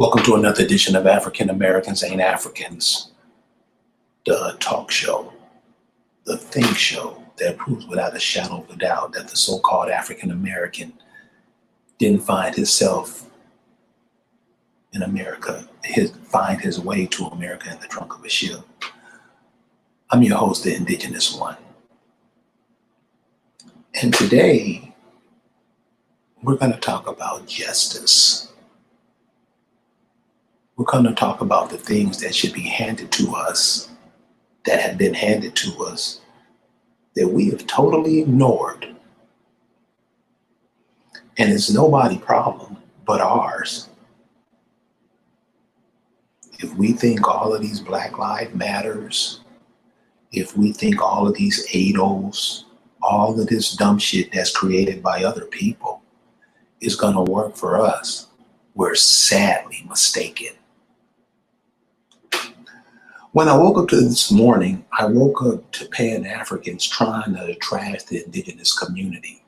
Welcome to another edition of African Americans Ain't Africans, the talk show, the think show that proves without a shadow of a doubt that the so-called African American didn't find himself in America, find his way to America in the trunk of a ship. I'm your host, the Indigenous one. And today, we're going to talk about justice. We're going to talk about the things that should be handed to us, that have been handed to us, that we have totally ignored. And it's nobody's problem but ours. If we think all of these Black Lives Matters, if we think all of these ADOs, all of this dumb shit that's created by other people is going to work for us, we're sadly mistaken. When I woke up to this morning, I woke up to pan-Africans trying to trash the indigenous community.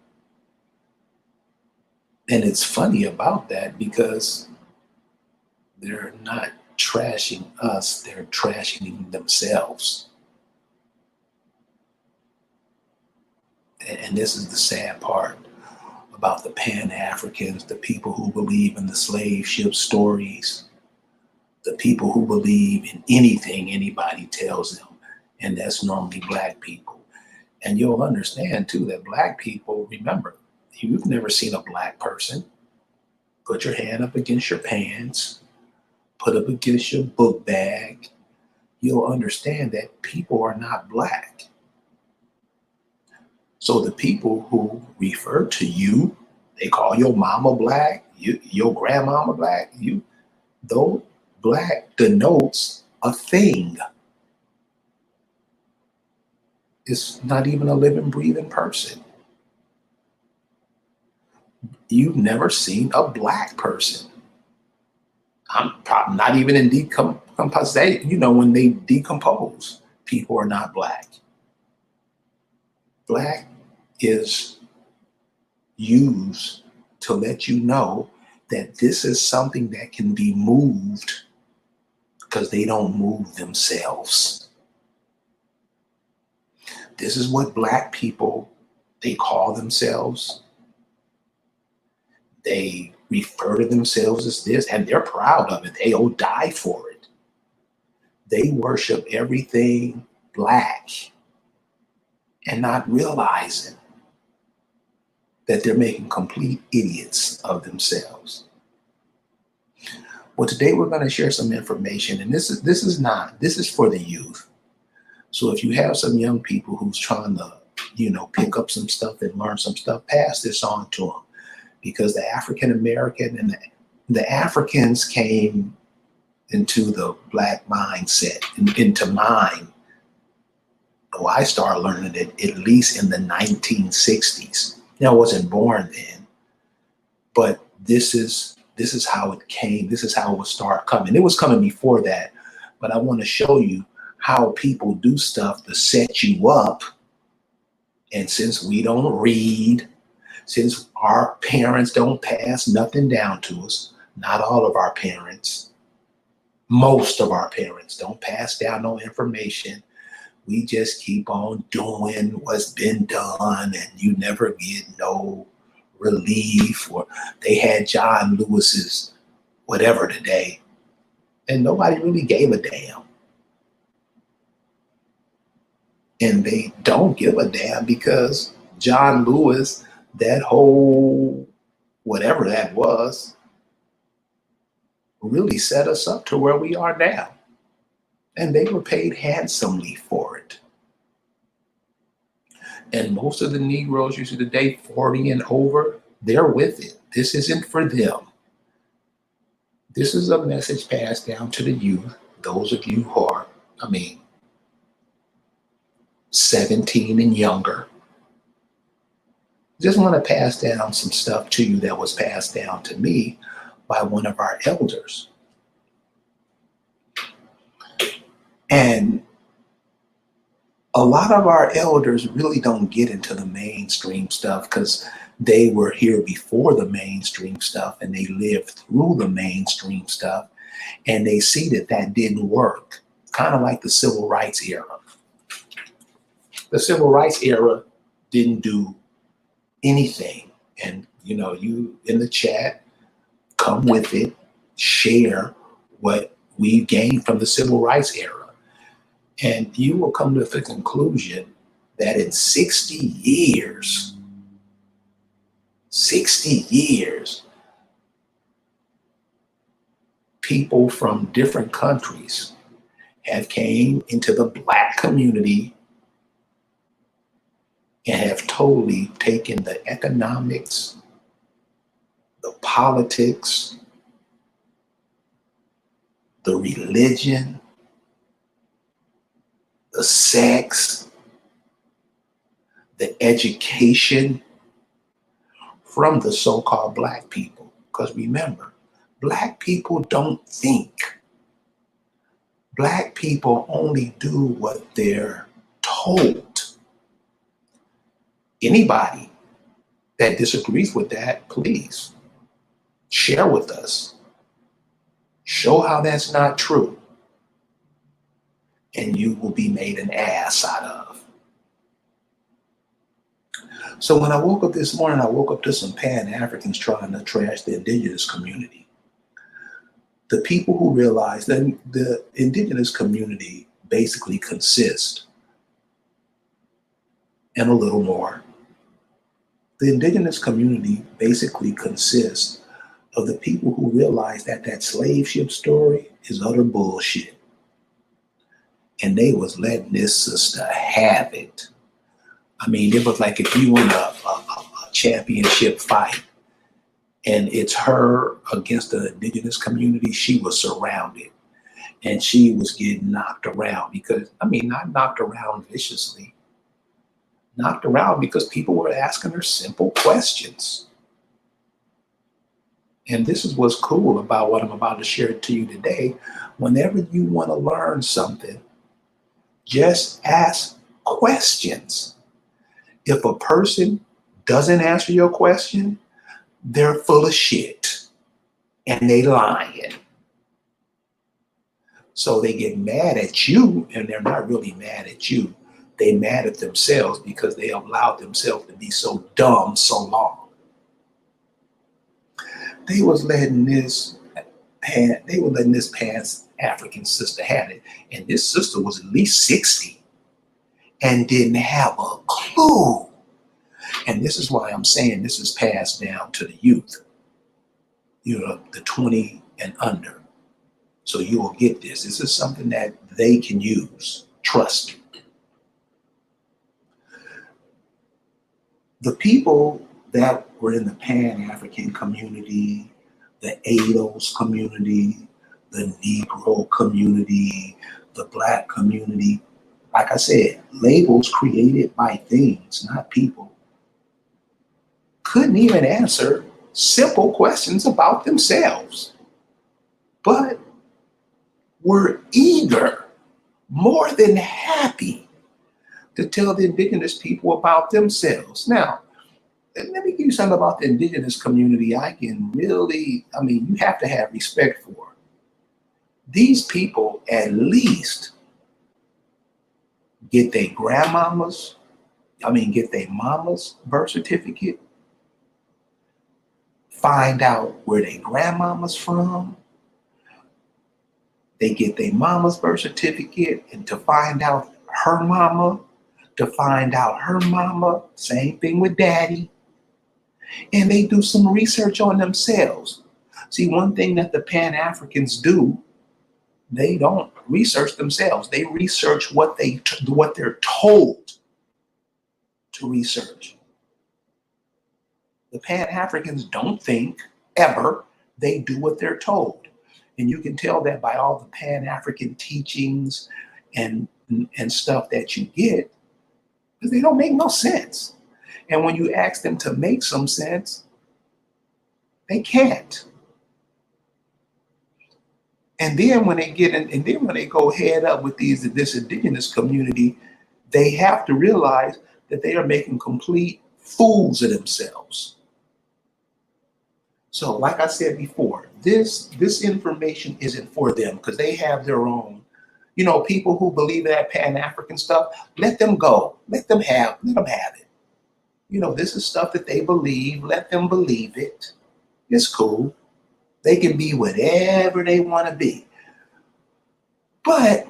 And it's funny about that because they're not trashing us, they're trashing themselves. And this is the sad part about the pan-Africans, the people who believe in the slave ship stories, the people who believe in anything anybody tells them, and that's normally Black people. And you'll understand too that Black people, remember, you've never seen a Black person put your hand up against your pants, put up against your book bag. You'll understand that people are not Black. So the people who refer to you, they call your mama Black, your grandmama Black, though Black denotes a thing. It's not even a living, breathing person. You've never seen a Black person. I'm probably not even in decomposition. When they decompose, people are not Black. Black is used to let you know that this is something that can be moved because they don't move themselves. This is what Black people, they call themselves. They refer to themselves as this, and they're proud of it. They'll die for it. They worship everything Black and not realizing that they're making complete idiots of themselves. Well, today we're going to share some information, and this is for the youth. So if you have some young people who's trying to, pick up some stuff and learn some stuff, pass this on to them, because the African American and the Africans came into the Black mindset, into mine. Oh, I started learning it at least in the 1960s. I wasn't born then, but this is how it came. This is how it would start coming. It was coming before that, but I want to show you how people do stuff to set you up. And since we don't read, since our parents don't pass nothing down to us, not all of our parents, most of our parents don't pass down no information. We just keep on doing what's been done, and you never get no relief. Or they had John Lewis's whatever today, and nobody really gave a damn. And they don't give a damn because John Lewis, that whole whatever that was, really set us up to where we are now. And they were paid handsomely for it. And most of the Negroes you see today, 40 and over, they're with it. This isn't for them. This is a message passed down to the youth, those of you who are, 17 and younger. Just want to pass down some stuff to you that was passed down to me by one of our elders. And a lot of our elders really don't get into the mainstream stuff because They were here before the mainstream stuff, and they lived through the mainstream stuff, and they see that that didn't work. Kind of like the civil rights era. The civil rights era didn't do anything. And, you know, you in the chat, come with it, share what we gained from the civil rights era. And you will come to the conclusion that in 60 years, 60 years, people from different countries have came into the Black community and have totally taken the economics, the politics, the religion, the sex, the education from the so-called Black people. Because remember, Black people don't think. Black people only do what they're told. Anybody that disagrees with that, please share with us. Show how that's not true. And you will be made an ass out of. So when I woke up this morning, I woke up to some pan-Africans trying to trash the indigenous community. The people who realize that the indigenous community basically consists, and a little more, the indigenous community basically consists of the people who realize that that slave ship story is utter bullshit. And they was letting this sister have it. I mean, it was like if you won a championship fight and it's her against the indigenous community, she was surrounded and she was getting knocked around because, I mean, not knocked around viciously, knocked around because people were asking her simple questions. And this is what's cool about what I'm about to share to you today. Whenever you want to learn something, just ask questions. If a person doesn't answer your question, they're full of shit and they lying. So they get mad at you, and they're not really mad at you. They mad at themselves because they allowed themselves to be so dumb so long. They was letting this pan-African sister have it. And this sister was at least 60 and didn't have a clue. And this is why I'm saying this is passed down to the youth, you know, the 20 and under. So you will get this. This is something that they can use. Trust me. The people that were in the Pan-African community, the ADOS community, the Negro community, the Black community, like I said, labels created by things, not people, couldn't even answer simple questions about themselves, but were eager, more than happy, to tell the indigenous people about themselves. Now, let me give you something about the indigenous community I can really, I mean, you have to have respect for. These people at least get their grandmama's, get their mama's birth certificate, find out where their grandmama's from. They get their mama's birth certificate and to find out her mama, to find out her mama, same thing with daddy. And they do some research on themselves. See, one thing that the Pan-Africans do, they don't research themselves. They research what they're told to research. The Pan-Africans don't think ever. They do what they're told. And you can tell that by all the Pan-African teachings and stuff that you get, because they don't make no sense. And when you ask them to make some sense, they can't. And then when they when they go head up with this indigenous community, they have to realize that they are making complete fools of themselves. So like I said before, this information isn't for them because they have their own, people who believe in that Pan-African stuff, let them go. Let them have it. This is stuff that they believe. Let them believe it. It's cool. They can be whatever they want to be. But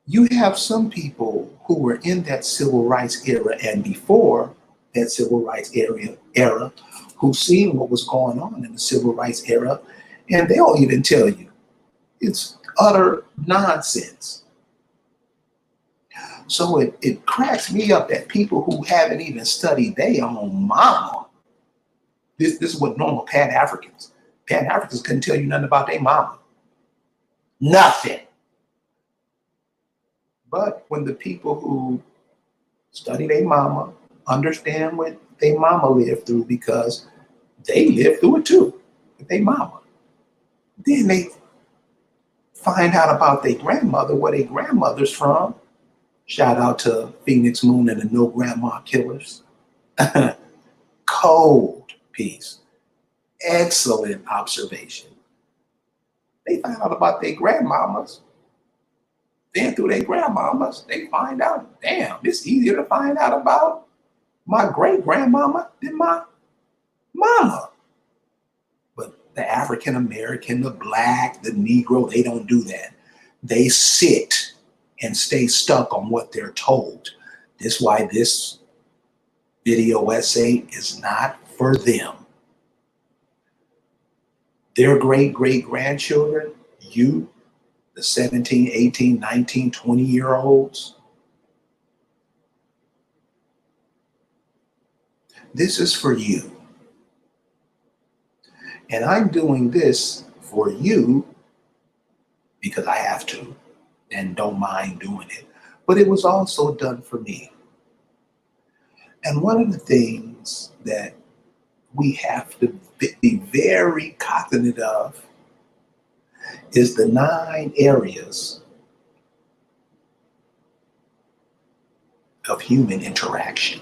you have some people who were in that civil rights era and before that civil rights era who seen what was going on in the civil rights era, and they'll even tell you it's utter nonsense. So it cracks me up that people who haven't even studied their own mama, this is what normal Pan-Africans couldn't tell you nothing about their mama. Nothing. But when the people who study their mama, understand what their mama lived through because they lived through it too, with their mama, then they find out about their grandmother, where their grandmother's from. Shout out to Phoenix Moon and the No Grandma Killers. Cold piece. Excellent observation. They find out about their grandmamas. Then through their grandmamas, they find out, damn, it's easier to find out about my great grandmama than my mama. But the African American, the Black, the Negro, they don't do that. They sit and stay stuck on what they're told. This is why this video essay is not for them. Their great-great-grandchildren, you, the 17, 18, 19, 20-year-olds, this is for you. And I'm doing this for you because I have to and don't mind doing it. But it was also done for me. And one of the things that we have to be very cognizant of is the 9 areas of human interaction.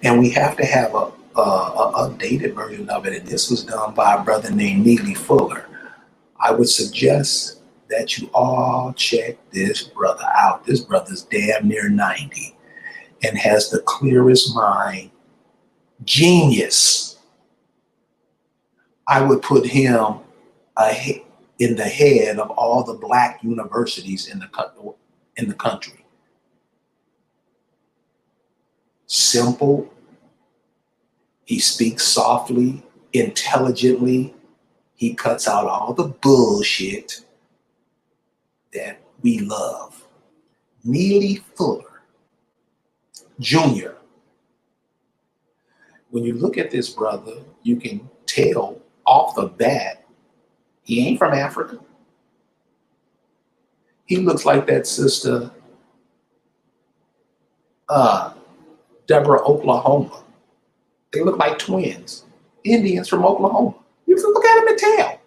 And we have to have a updated version of it. And this was done by a brother named Neely Fuller. I would suggest that you all check this brother out. This brother's damn near 90 and has the clearest mind. Genius. I would put him in the head of all the Black universities in the country. Simple. He speaks softly, intelligently. He cuts out all the bullshit that we love. Neely Fuller Jr. When you look at this brother, you can tell off the bat, he ain't from Africa. He looks like that sister, Deborah, Oklahoma. They look like twins, Indians from Oklahoma. You can look at him and tell.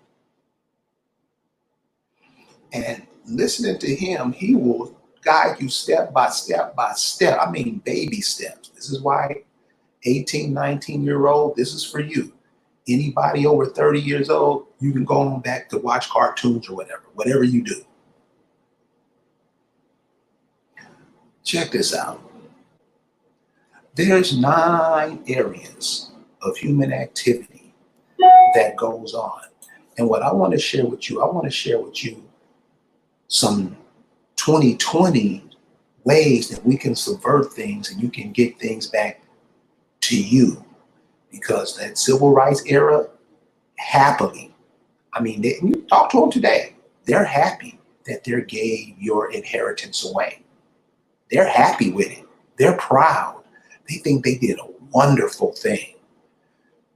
And listening to him, he will guide you step by step by step. I mean, baby steps. This is why 18, 19-year-old, this is for you. Anybody over 30 years old, you can go on back to watch cartoons or whatever you do. Check this out. There's 9 areas of human activity that goes on. And what I want to share with you, some 2020 ways that we can subvert things and you can get things back to you. Because that civil rights era, happily, I mean, you talk to them today, they're happy that they gave your inheritance away. They're happy with it. They're proud. They think they did a wonderful thing.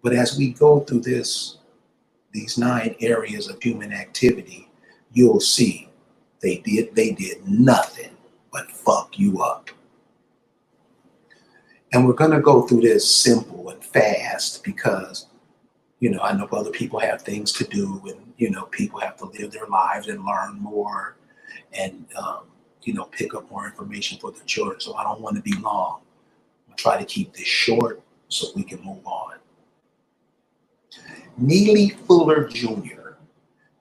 But as we go through these 9 areas of human activity, you'll see they did nothing but fuck you up. And we're going to go through this simple and fast because, I know other people have things to do and, people have to live their lives and learn more. And, pick up more information for the children. So I don't want to be long. I'm gonna try to keep this short so we can move on. Neely Fuller Jr.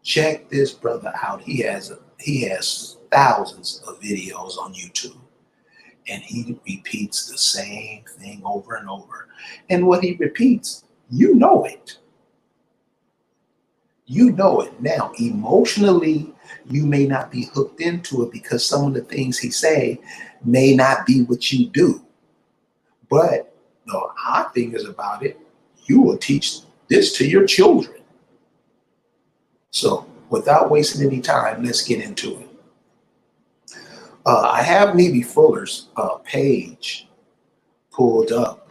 Check this brother out. He has thousands of videos on YouTube, and he repeats the same thing over and over. And what he repeats, you know it. You know it. Now, emotionally, you may not be hooked into it because some of the things he say may not be what you do. But the hot thing is about it, you will teach this to your children. So without wasting any time, let's get into it. I have Neely Fuller's page pulled up,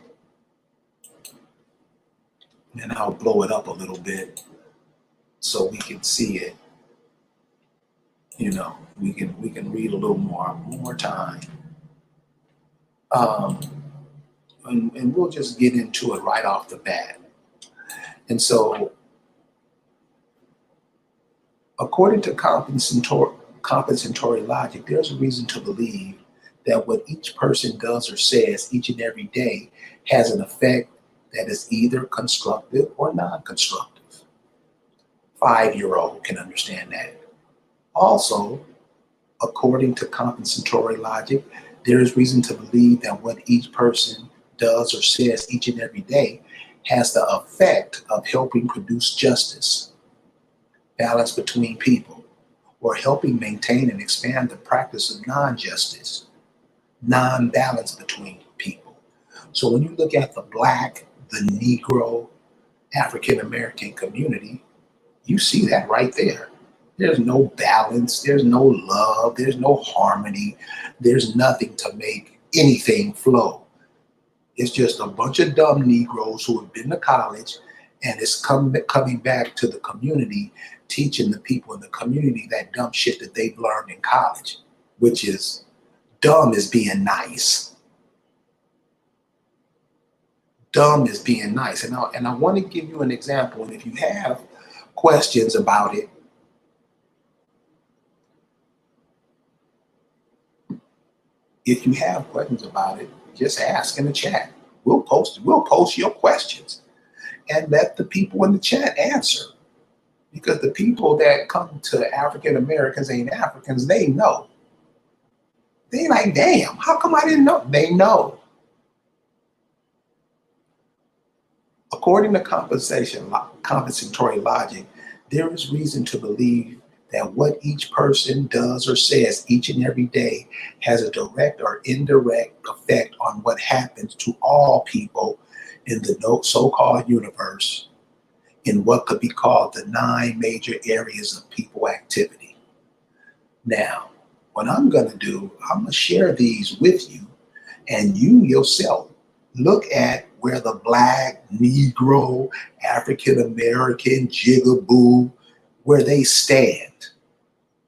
and I'll blow it up a little bit so we can see it. We can read a little more time. And we'll just get into it right off the bat. And so, according to compensatory logic, there's a reason to believe that what each person does or says each and every day has an effect that is either constructive or non-constructive. 5-year-old can understand that. Also, according to compensatory logic, there is reason to believe that what each person does or says each and every day has the effect of helping produce justice, balance between people, or helping maintain and expand the practice of non-justice, non-balance between people. So when you look at the Black, the Negro, African American community, you see that right there. There's no balance, there's no love, there's no harmony, there's nothing to make anything flow. It's just a bunch of dumb Negroes who have been to college, and it's coming back to the community, teaching the people in the community that dumb shit that they've learned in college, which is dumb is being nice. Dumb is being nice. And I want to give you an example, and if you have questions about it, just ask in the chat. We'll post your questions and let the people in the chat answer. Because the people that come to African Americans ain't Africans, they know. They like, damn, how come I didn't know? They know. According to compensatory logic, there is reason to believe that what each person does or says each and every day has a direct or indirect effect on what happens to all people in the so-called universe in what could be called the 9 major areas of people activity. Now, what I'm going to do, I'm going to share these with you, and you yourself look at where the Black, Negro, African American, jigaboo, where they stand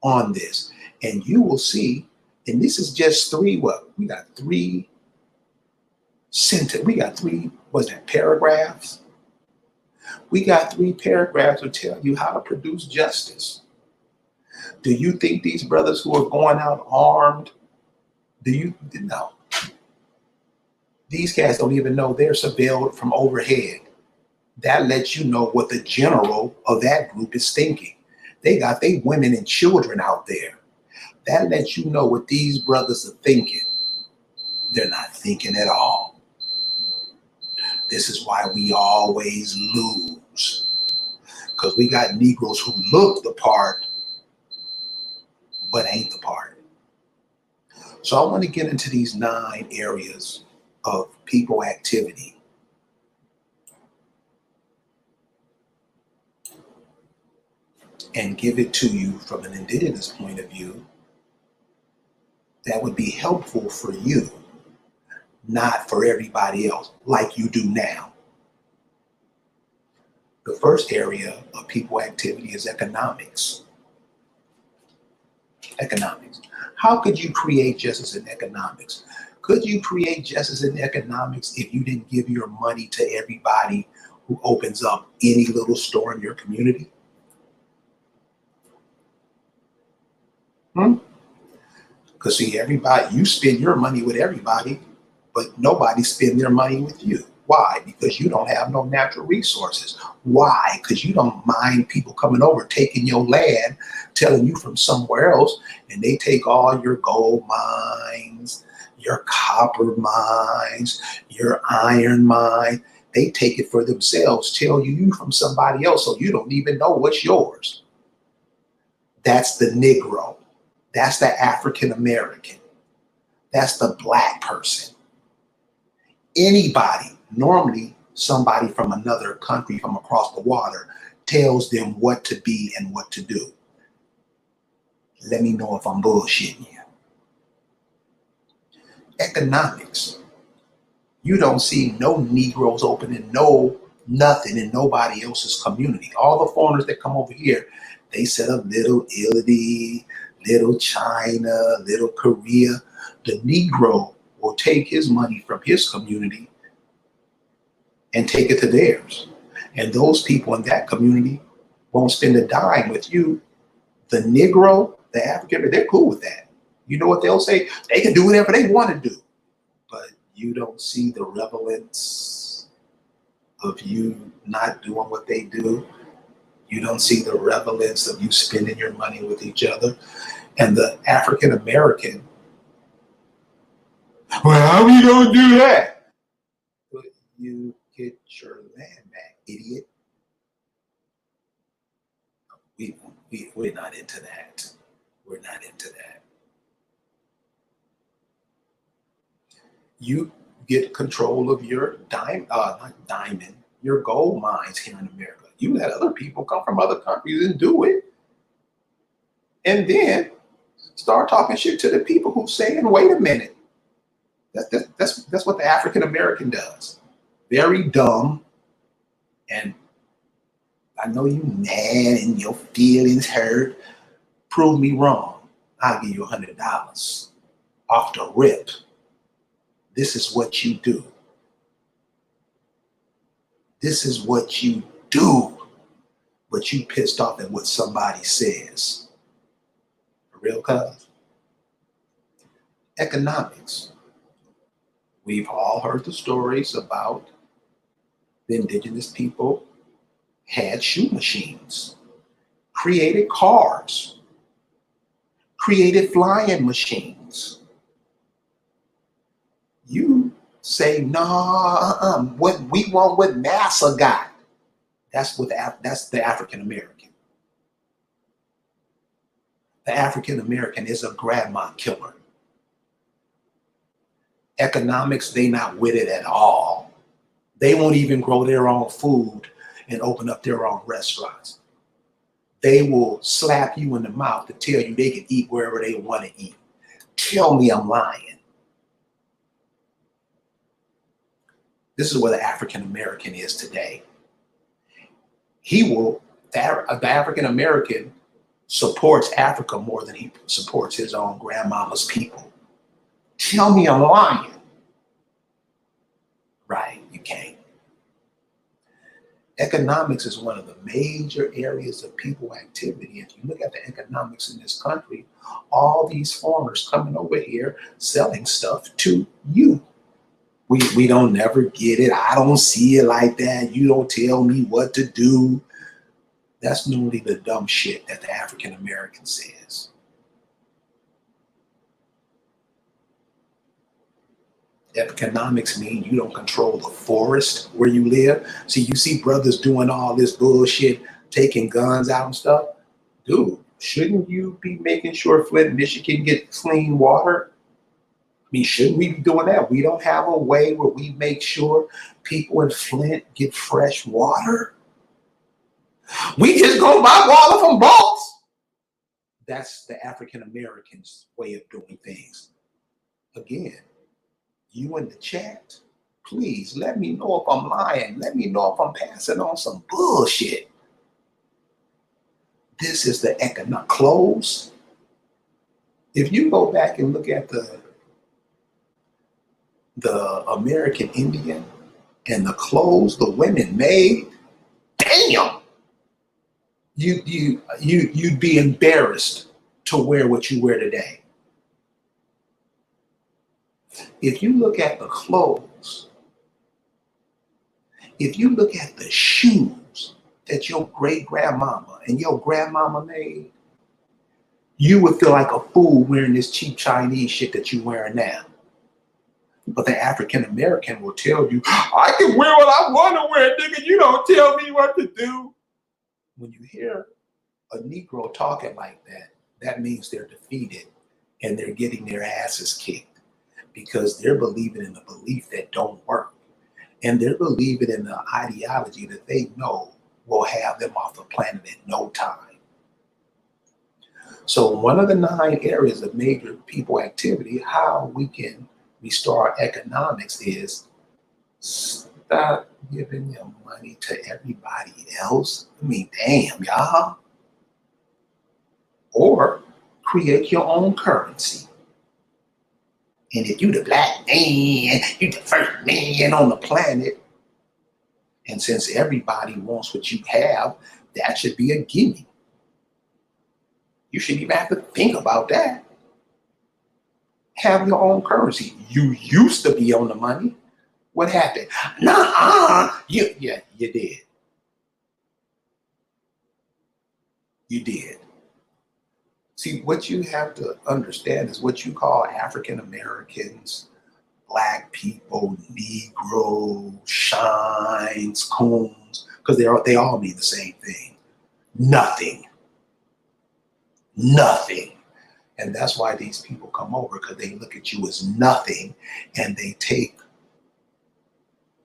on this. And you will see, and this is just we got 3 paragraphs. We got 3 paragraphs to tell you how to produce justice. Do you think these brothers who are going out armed, no. These cats don't even know they're surveilled from overhead. That lets you know what the general of that group is thinking. They got their women and children out there. That lets you know what these brothers are thinking. They're not thinking at all. This is why we always lose. Because we got Negroes who look the part, but ain't the part. So I want to get into these 9 areas of people activity. And give it to you from an indigenous point of view that would be helpful for you, not for everybody else, like you do now. The first area of people activity is economics. Economics. How could you create justice in economics? Could you create justice in economics if you didn't give your money to everybody who opens up any little store in your community? Because see, everybody, you spend your money with everybody, but nobody spend their money with you. Why? Because you don't have no natural resources. Why? Because you don't mind people coming over, taking your land, telling you from somewhere else, and they take all your gold mines, your copper mines, your iron mine. They take it for themselves, tell you from somebody else, so you don't even know what's yours. That's the Negro. That's the African American. That's the Black person. Anybody, normally somebody from another country from across the water, tells them what to be and what to do. Let me know if I'm bullshitting you. Economics. You don't see no Negroes opening no nothing in nobody else's community. All the foreigners that come over here, they set up little Italy, little China, little Korea. The Negro will take his money from his community and take it to theirs. And those people in that community won't spend a dime with you. The Negro, the African, they're cool with that. You know what they'll say? They can do whatever they want to do. But you don't see the relevance of you not doing what they do. You don't see the relevance of you spending your money with each other. And the African American, well, how we gonna do that? But you get your land back, idiot. We're not into that. We're not into that. You get control of your your gold mines here in America. You let other people come from other countries and do it. And then start talking shit to the people who saying, wait a minute. That's what the African American does. Very dumb. And I know you mad and your feelings hurt. Prove me wrong. I'll give you $100 off the rip. This is what you do. This is what you do. But you pissed off at what somebody says. For real, cuz? Economics. We've all heard the stories about the indigenous people had shoe machines, created cars, created flying machines. You say, nah, what we want, what NASA got. That's the African American. The African American is a grandma killer. Economics, they not with it at all. They won't even grow their own food and open up their own restaurants. They will slap you in the mouth to tell you they can eat wherever they want to eat. Tell me I'm lying. This is where the African American is today. The African American supports Africa more than he supports his own grandmama's people. Tell me I'm lying. Right, you can't. Economics is one of the major areas of people activity. If you look at the economics in this country, all these foreigners coming over here selling stuff to you. We don't never get it. I don't see it like that. You don't tell me what to do. That's normally the dumb shit that the African American says. Economics mean you don't control the forest where you live. See, you see brothers doing all this bullshit, taking guns out and stuff. Dude, shouldn't you be making sure Flint, Michigan get clean water? I mean, shouldn't we be doing that? We don't have a way where we make sure people in Flint get fresh water. We just go buy water from boats. That's the African Americans' way of doing things. Again, you in the chat, please let me know if I'm lying. Let me know if I'm passing on some bullshit. This is the economic clothes. If you go back and look at the American Indian and the clothes the women made, damn, you'd be embarrassed to wear what you wear today. If you look at the clothes, if you look at the shoes that your great grandmama and your grandmama made, you would feel like a fool wearing this cheap Chinese shit that you're wearing now. But the African American will tell you, I can wear what I want to wear, nigga. You don't tell me what to do. When you hear a Negro talking like that, that means they're defeated and they're getting their asses kicked because they're believing in a belief that don't work. And they're believing in the ideology that they know will have them off the planet in no time. So one of the 9 areas of major people activity, how we can restore our economics, is stop giving your money to everybody else. I mean, damn, y'all. Or create your own currency. And if you the black man, you the first man on the planet. And since everybody wants what you have, that should be a gimme. You shouldn't even have to think about that. Have your own currency. You used to be on the money. What happened? Nah, you did. You did. See, what you have to understand is what you call African Americans, black people, Negroes, shines, coons, because they all mean the same thing. Nothing. Nothing. And that's why these people come over, because they look at you as nothing, and they take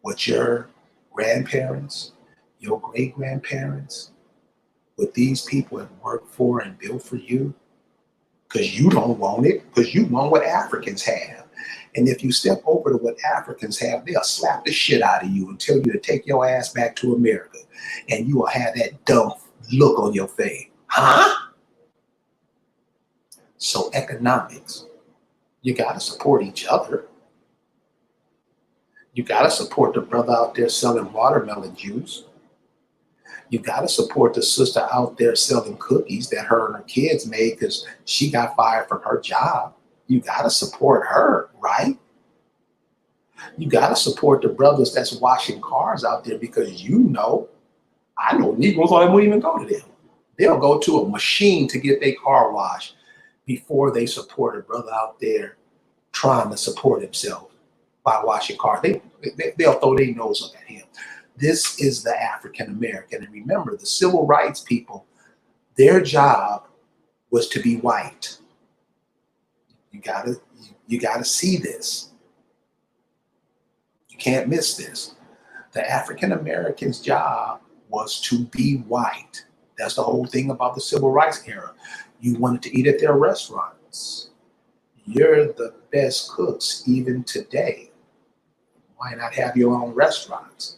what your grandparents, your great-grandparents, what these people have worked for and built for you, because you don't want it, because you want what Africans have. And if you step over to what Africans have, they'll slap the shit out of you and tell you to take your ass back to America. And you will have that dumb look on your face. Huh? So economics, you got to support each other. You got to support the brother out there selling watermelon juice. You got to support the sister out there selling cookies that her and her kids made because she got fired from her job. You got to support her, right? You got to support the brothers that's washing cars out there because I know Negroes won't even go to them. They'll go to a machine to get their car washed before they support a brother out there trying to support himself by washing cars. They'll throw their nose up at him. This is the African American. And remember, the civil rights people, their job was to be white. You gotta see this. You can't miss this. The African American's job was to be white. That's the whole thing about the civil rights era. You wanted to eat at their restaurants. You're the best cooks even today. Why not have your own restaurants?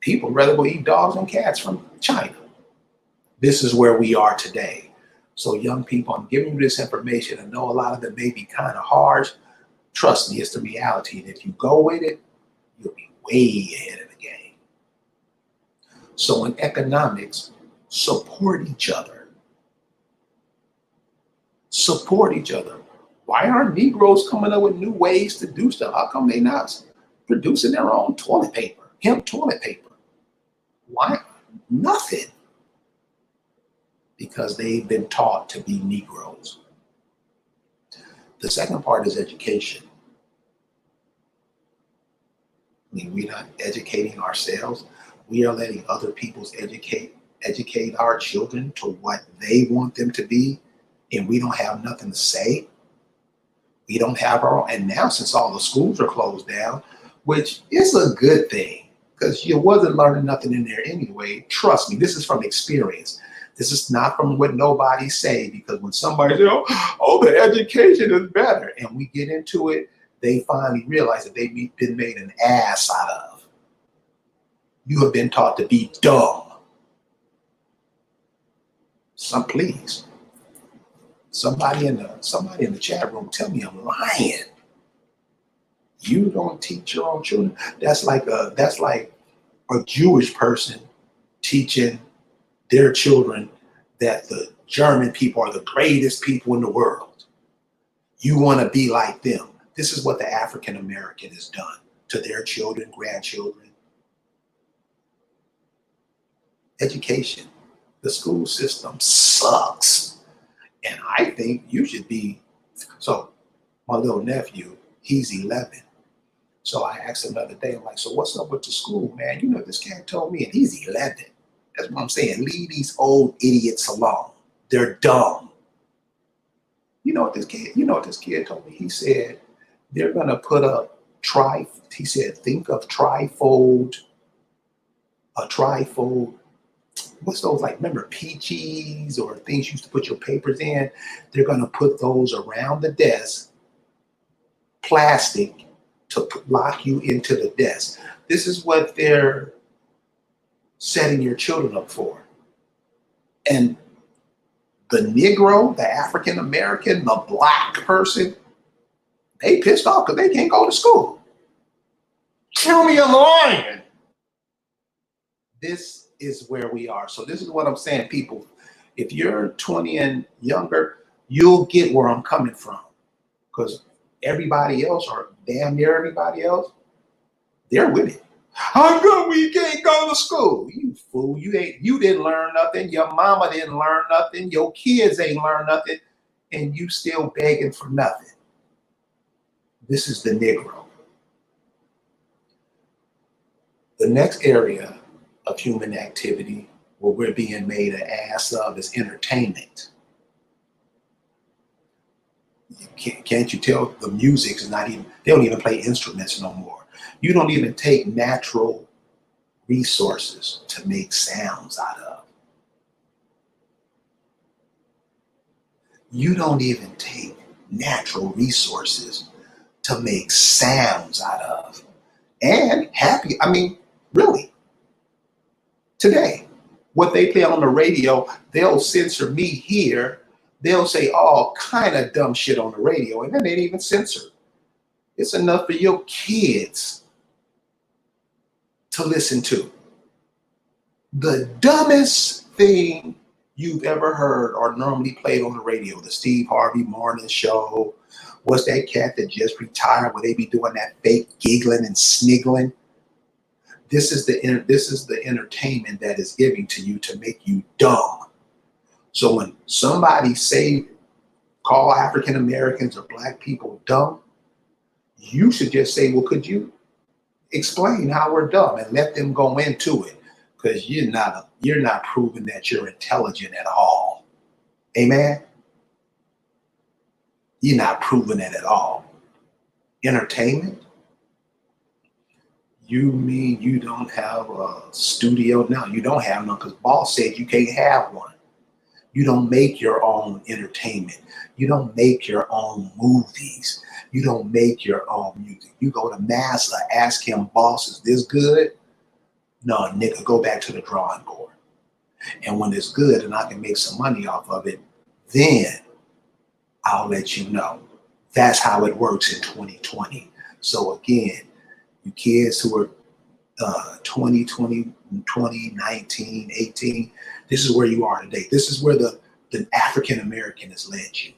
People rather go eat dogs and cats from China. This is where we are today. So young people, I'm giving you this information. I know a lot of it may be kind of harsh. Trust me, it's the reality. And if you go with it, you'll be way ahead of the game. So in economics, support each other. Support each other. Why aren't Negroes coming up with new ways to do stuff? How come they not producing their own toilet paper, hemp toilet paper? Why? Nothing. Because they've been taught to be Negroes. The second part is education. I mean, we're not educating ourselves. We are letting other people educate our children to what they want them to be, and we don't have nothing to say. We don't have our own. And now, since all the schools are closed down, which is a good thing, because you wasn't learning nothing in there anyway. Trust me, this is from experience. This is not from what nobody say, because when somebody says, oh, the education is better, and we get into it, they finally realize that they've been made an ass out of. You have been taught to be dumb. Please. Somebody in the chat room tell me I'm lying. You don't teach your own children. That's like a Jewish person teaching their children that the German people are the greatest people in the world. You want to be like them. This is what the African American has done to their children, grandchildren. Education, the school system sucks. And I think you should be, so my little nephew, he's 11. So I asked him the other day, I'm like, so what's up with the school, man? You know, this cat told me, and he's 11. That's what I'm saying. Leave these old idiots alone. They're dumb. You know what this kid told me? He said, they're gonna put up he said, think of trifold, what's those, like, remember peaches or things you used to put your papers in? They're gonna put those around the desk, plastic, to lock you into the desk. This is what they're setting your children up for. And the Negro, the African American, the Black person, they pissed off because they can't go to school. Tell me I'm lying. This is where we are. So this is what I'm saying, people. If you're 20 and younger, you'll get where I'm coming from. Because everybody else, or damn near everybody else, they're with it. How come we can't go to school? You fool. You didn't learn nothing. Your mama didn't learn nothing. Your kids ain't learned nothing. And you still begging for nothing. This is the Negro. The next area of human activity where we're being made an ass of is entertainment. Can't you tell the music is not even, they don't even play instruments no more. You don't even take natural resources to make sounds out of. You don't even take natural resources to make sounds out of. And really, today, what they play on the radio, they'll censor me here. They'll say all kind of dumb shit on the radio, and then they ain't even censor. It's enough for your kids to listen to. The dumbest thing you've ever heard or normally played on the radio, the Steve Harvey Morning Show. What's that cat that just retired where they be doing that fake giggling and sniggling? This is the entertainment that is giving to you to make you dumb. So when somebody call African Americans or Black people dumb, you should just say, well, could you explain how we're dumb, and let them go into it, because you're not proving that you're intelligent at all. Amen. You're not proving it at all. Entertainment? You mean you don't have a studio now? You don't have none because boss said you can't have one. You don't make your own entertainment. You don't make your own movies. You don't make your own music. You go to Massa, ask him, boss, is this good? No, nigga, go back to the drawing board. And when it's good and I can make some money off of it, then I'll let you know. That's how it works in 2020. So again, you kids who are 20, 19, 18, this is where you are today. This is where the African American has led you.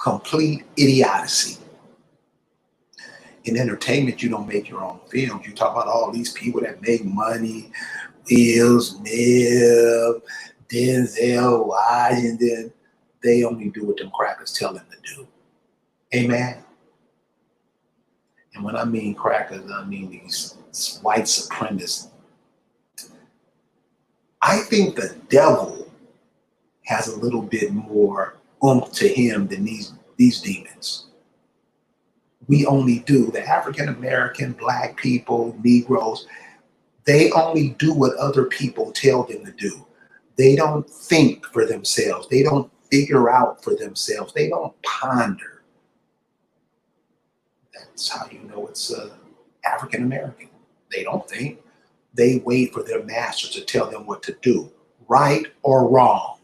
Complete idiocy. In entertainment, you don't make your own films. You talk about all these people that make money, Will Smith, Denzel Washington. They only do what them crackers tell them to do. Amen. And when I mean crackers, I mean these white supremacists. I think the devil has a little bit more oomph to him than these demons. We only do, the African American, Black people, Negroes, they only do what other people tell them to do. They don't think for themselves. They don't figure out for themselves. They don't ponder. That's how you know it's African American. They don't think. They wait for their masters to tell them what to do, right or wrong.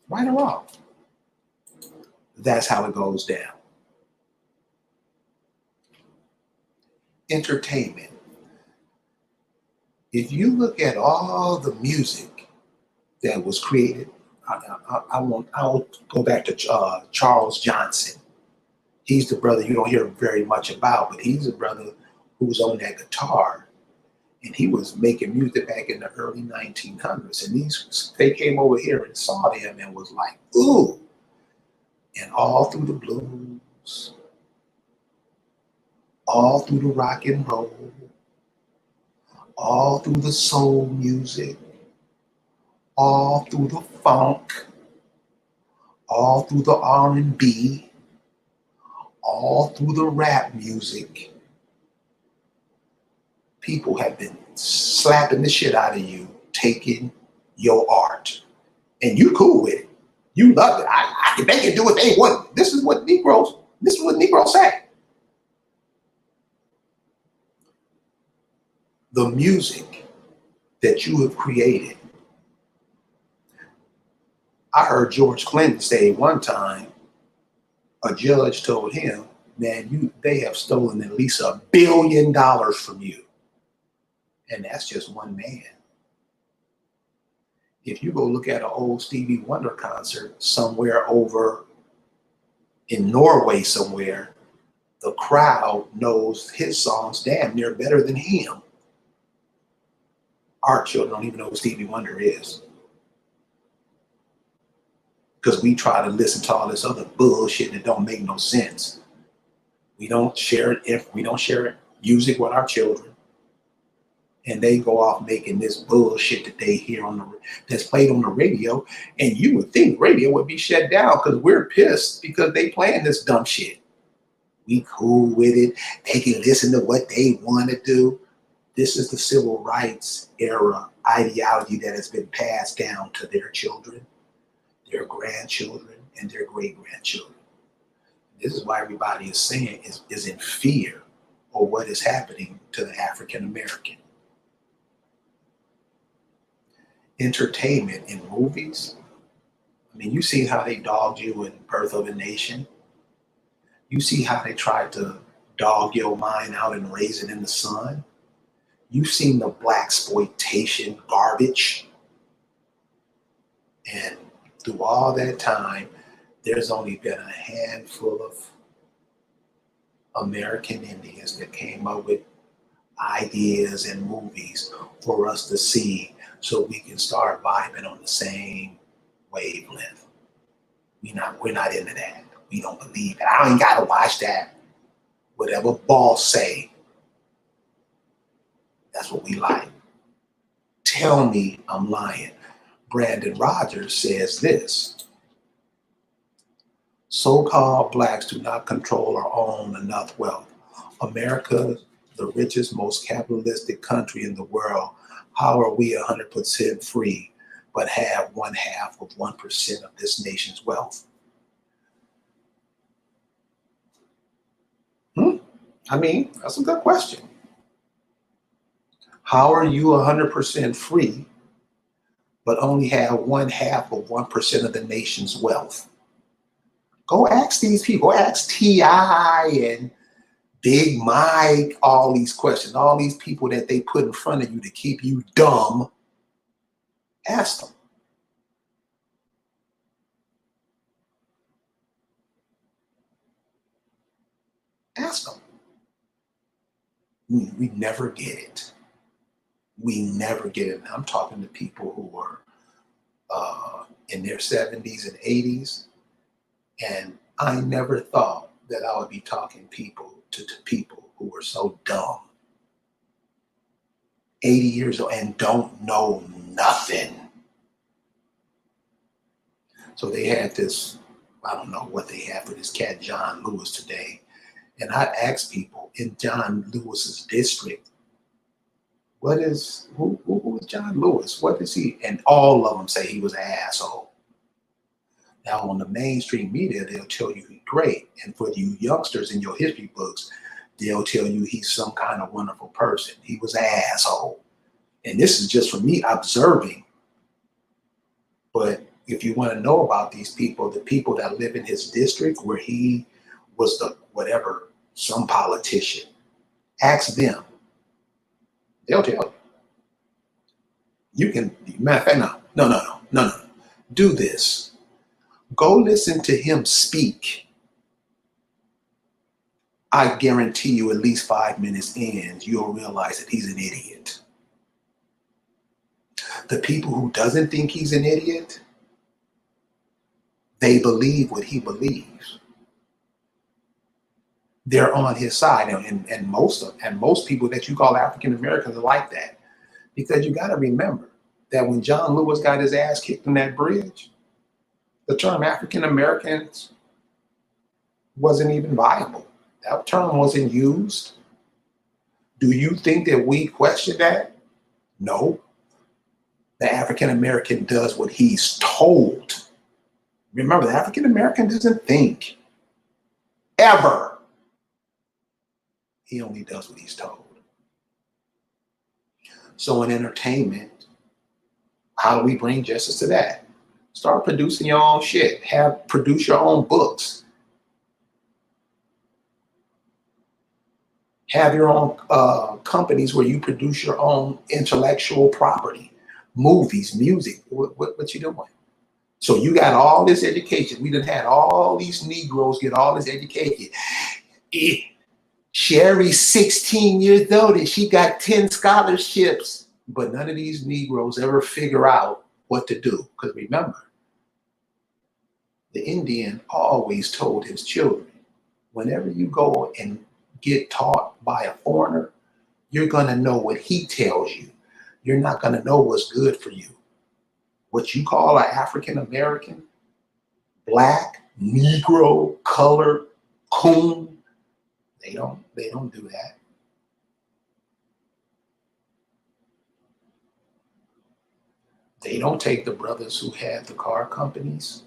Right or wrong. That's how it goes down. Entertainment. If you look at all the music that was created I'll go back to Charles Johnson. He's the brother you don't hear very much about, but he's a brother who was on that guitar, and he was making music back in the early 1900s. And they came over here and saw him and was like, ooh. And all through the blues, all through the rock and roll, all through the soul music, all through the funk, all through the R&B, all through the rap music, people have been slapping the shit out of you, taking your art. And you cool with it. You love it. They can do what they want. This is what Negroes say. The music that you have created. I heard George Clinton say one time, a judge told him, man, they have stolen at least $1 billion from you. And that's just one man. If you go look at an old Stevie Wonder concert somewhere over in Norway somewhere, the crowd knows his songs damn near better than him. Our children don't even know who Stevie Wonder is, because we try to listen to all this other bullshit that don't make no sense. We don't share music with our children, and they go off making this bullshit that they hear that's played on the radio. And you would think radio would be shut down because we're pissed because they playing this dumb shit. We cool with it. They can listen to what they want to do. This is the civil rights era ideology that has been passed down to their children, their grandchildren, and their great-grandchildren. This is why everybody is saying is in fear of what is happening to the African American. Entertainment in movies. I mean, you see how they dogged you in Birth of a Nation. You see how they tried to dog your mind out and Raise It in the Sun. You've seen the blaxploitation garbage. And through all that time, there's only been a handful of American Indians that came up with ideas and movies for us to see so we can start vibing on the same wavelength. We're not into that. We don't believe it. I ain't gotta watch that. Whatever boss say, that's what we like. Tell me I'm lying. Brandon Rogers says this: so-called blacks do not control or own enough wealth. America, the richest, most capitalistic country in the world. How are we 100% free, but have 1/2 of 1% of this nation's wealth? I mean, that's a good question. How are you 100% free, but only have 1/2 of 1% of the nation's wealth? Go ask these people, ask T.I. and Big Mike, all these questions, all these people that they put in front of you to keep you dumb. Ask them. Ask them. We never get it. We never get it. I'm talking to people who are in their 70s and 80s, and I never thought that I would be talking to people who were so dumb. 80 years old and don't know nothing. So they had this, I don't know what they had for this cat, John Lewis, today. And I asked people in John Lewis's district, who is John Lewis? What is he? And all of them say he was an asshole. Now on the mainstream media, they'll tell you he's great. And for you youngsters in your history books, they'll tell you he's some kind of wonderful person. He was an asshole. And this is just for me observing. But if you want to know about these people, the people that live in his district where he was the whatever, some politician, ask them. They'll tell you. You can, matter of fact, no. Do this. Go listen to him speak. I guarantee you at least 5 minutes in, you'll realize that he's an idiot. The people who doesn't think he's an idiot, they believe what he believes. They're on his side, and most people that you call African Americans are like that, because you got to remember that when John Lewis got his ass kicked in that bridge, the term African Americans wasn't even viable. That term wasn't used. Do you think that we question that? No. The African American does what he's told. Remember, the African American doesn't think. Ever. He only does what he's told. So in entertainment, how do we bring justice to that? Start producing your own shit. Produce your own books. Have your own companies where you produce your own intellectual property, movies, music. What you doing? So you got all this education. We done had all these Negroes get all this education. Sherry's 16 years old and she got 10 scholarships. But none of these Negroes ever figure out what to do. Because remember, the Indian always told his children, whenever you go and get taught by a foreigner, you're going to know what he tells you. You're not going to know what's good for you. What you call an African American, black, Negro, colored, coon, they don't do that. They don't take the brothers who had the car companies.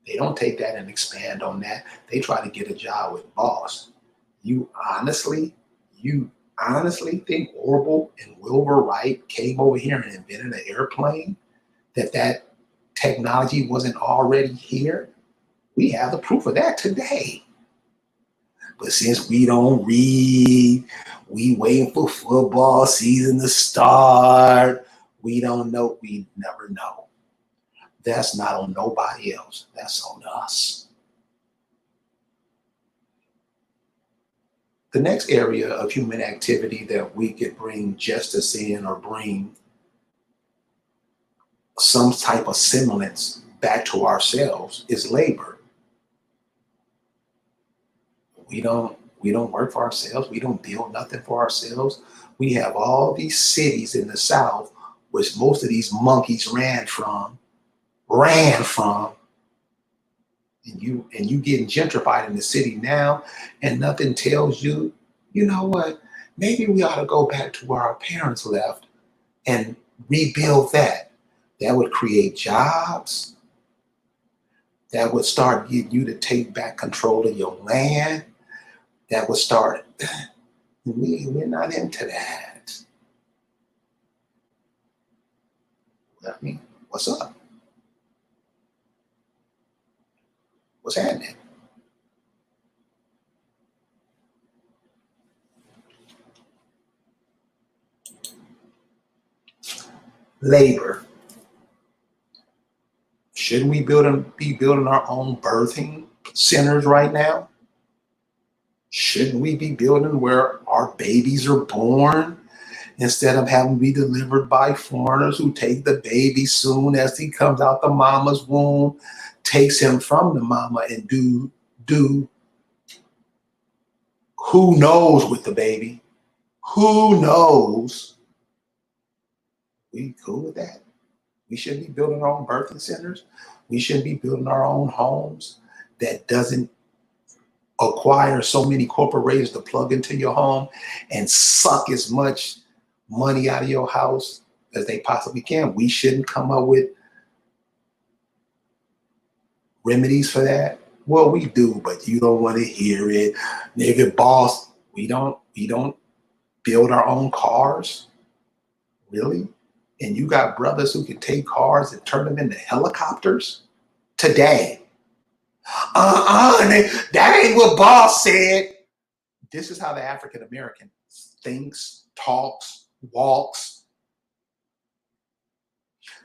They don't take that and expand on that. They try to get a job with boss. You honestly think Orville and Wilbur Wright came over here and invented an airplane? That technology wasn't already here? We have the proof of that today. But since we don't read, we waiting for football season to start. We don't know. We never know. That's not on nobody else. That's on us. The next area of human activity that we could bring justice in or bring some type of semblance back to ourselves is labor. We don't work for ourselves. We don't build nothing for ourselves. We have all these cities in the South, which most of these monkeys ran from, and you getting gentrified in the city now, and nothing tells you, you know what, maybe we ought to go back to where our parents left and rebuild that. That would create jobs. That would start getting you to take back control of your land. That would start, we're not into that. I mean, what's up? What's happening? Labor. Shouldn't we be building our own birthing centers right now? Shouldn't we be building where our babies are born instead of having to be delivered by foreigners who take the baby soon as he comes out the mama's womb, takes him from the mama and do who knows with the baby? Who knows? We cool with that? We shouldn't be building our own birthing centers. We shouldn't be building our own homes that doesn't acquire so many corporations to plug into your home and suck as much money out of your house as they possibly can. We shouldn't come up with remedies for that. Well, we do, but you don't want to hear it. Nigga, boss, we don't build our own cars. Really? And you got brothers who can take cars and turn them into helicopters today. That ain't what boss said. This is how the African American thinks, talks, walks.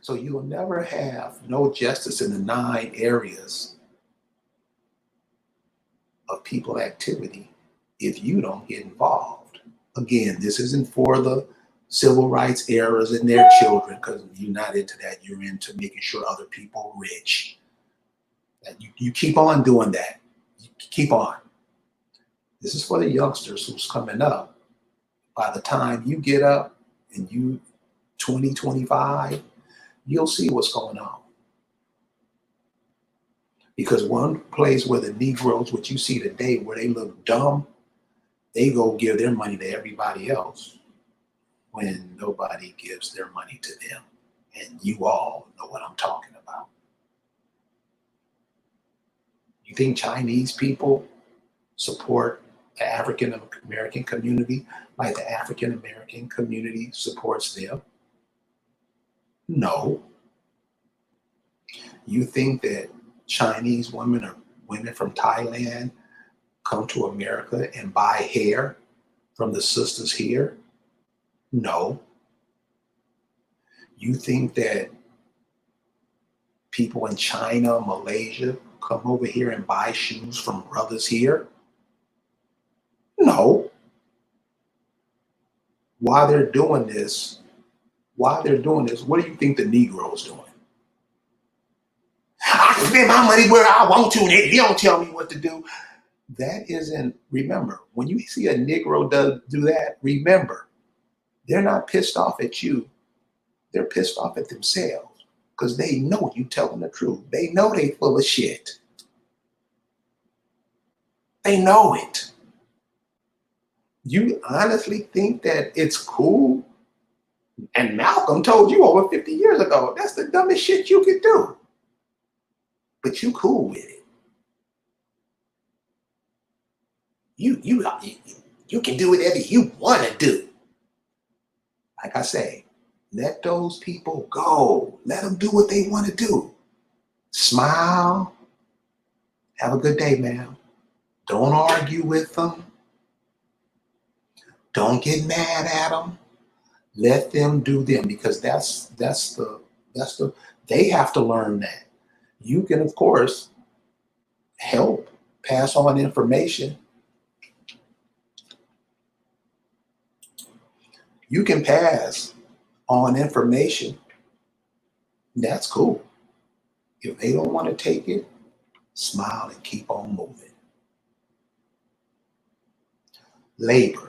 So you'll never have no justice in the 9 areas of people activity if you don't get involved. Again, this isn't for the civil rights errors and their children, because you're not into that. You're into making sure other people are rich. And you keep on doing that. You keep on. This is for the youngsters who's coming up. By the time you get up and you 20, 25, you'll see what's going on. Because one place where the Negroes, what you see today, where they look dumb, they go give their money to everybody else when nobody gives their money to them. And you all know what I'm talking about. You think Chinese people support the African American community like the African American community supports them? No. You think that Chinese women or women from Thailand come to America and buy hair from the sisters here? No. You think that people in China, Malaysia come over here and buy shoes from brothers here? No. While they're doing this, what do you think the Negro's doing? I can spend my money where I want to, and they don't tell me what to do. That isn't, remember, when you see a Negro do that, remember, they're not pissed off at you. They're pissed off at themselves because they know you telling the truth. They know they full of shit. They know it. You honestly think that it's cool? And Malcolm told you over 50 years ago, that's the dumbest shit you could do. But you cool with it. You can do whatever you want to do. Like I say, let those people go. Let them do what they want to do. Smile. Have a good day, ma'am. Don't argue with them. Don't get mad at them. Let them do them, because they have to learn that. You can, of course, help pass on information. You can pass on information. That's cool. If they don't want to take it, smile and keep on moving. Labor.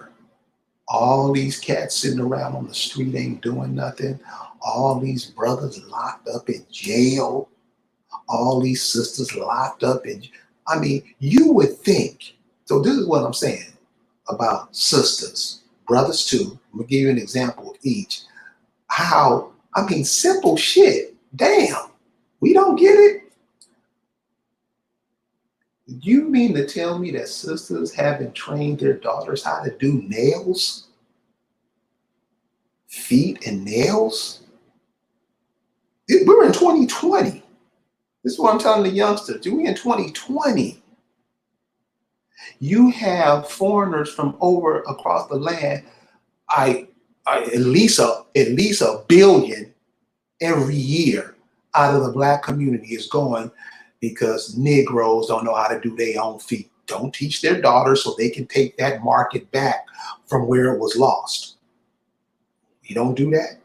All these cats sitting around on the street ain't doing nothing. All these brothers locked up in jail. All these sisters locked up in, I mean, you would think, so this is what I'm saying about sisters, brothers too. I'm gonna give you an example of each. How, I mean, simple shit. Damn, we don't get it. You mean to tell me that sisters haven't trained their daughters how to do nails? Feet and nails? We're in 2020. This is what I'm telling the youngsters. We're in 2020. You have foreigners from over across the land. At least a billion every year out of the Black community is going because Negroes don't know how to do their own feet. Don't teach their daughters so they can take that market back from where it was lost. You don't do that?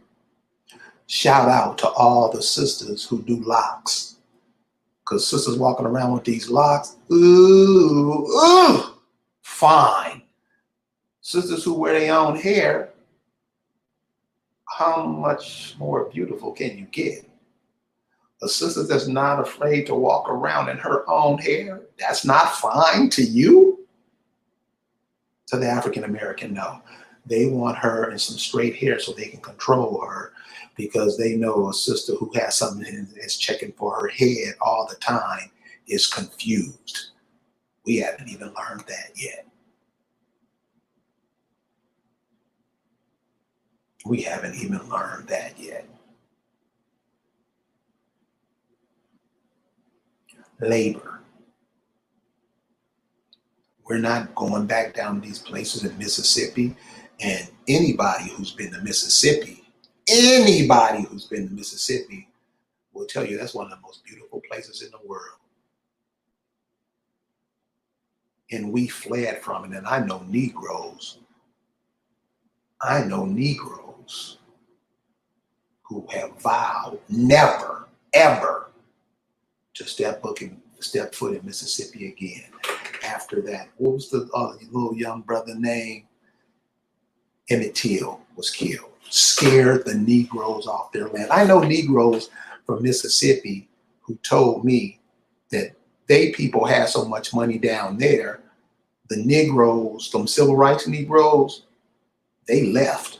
Shout out to all the sisters who do locks. Because sisters walking around with these locks, ooh, fine. Sisters who wear their own hair, how much more beautiful can you get? A sister that's not afraid to walk around in her own hair, that's not fine to you? To the African American, no. They want her in some straight hair so they can control her, because they know a sister who has something that's checking for her head all the time is confused. We haven't even learned that yet. We haven't even learned that yet. Labor. We're not going back down to these places in Mississippi, and anybody who's been to Mississippi Anybody who's been to Mississippi will tell you that's one of the most beautiful places in the world. And we fled from it. And I know Negroes who have vowed never, ever to step foot in Mississippi again. After that, what was the little young brother name? Emmett Till was killed. Scared the Negroes off their land. I know Negroes from Mississippi who told me that they people had so much money down there, the Negroes, some civil rights Negroes, they left.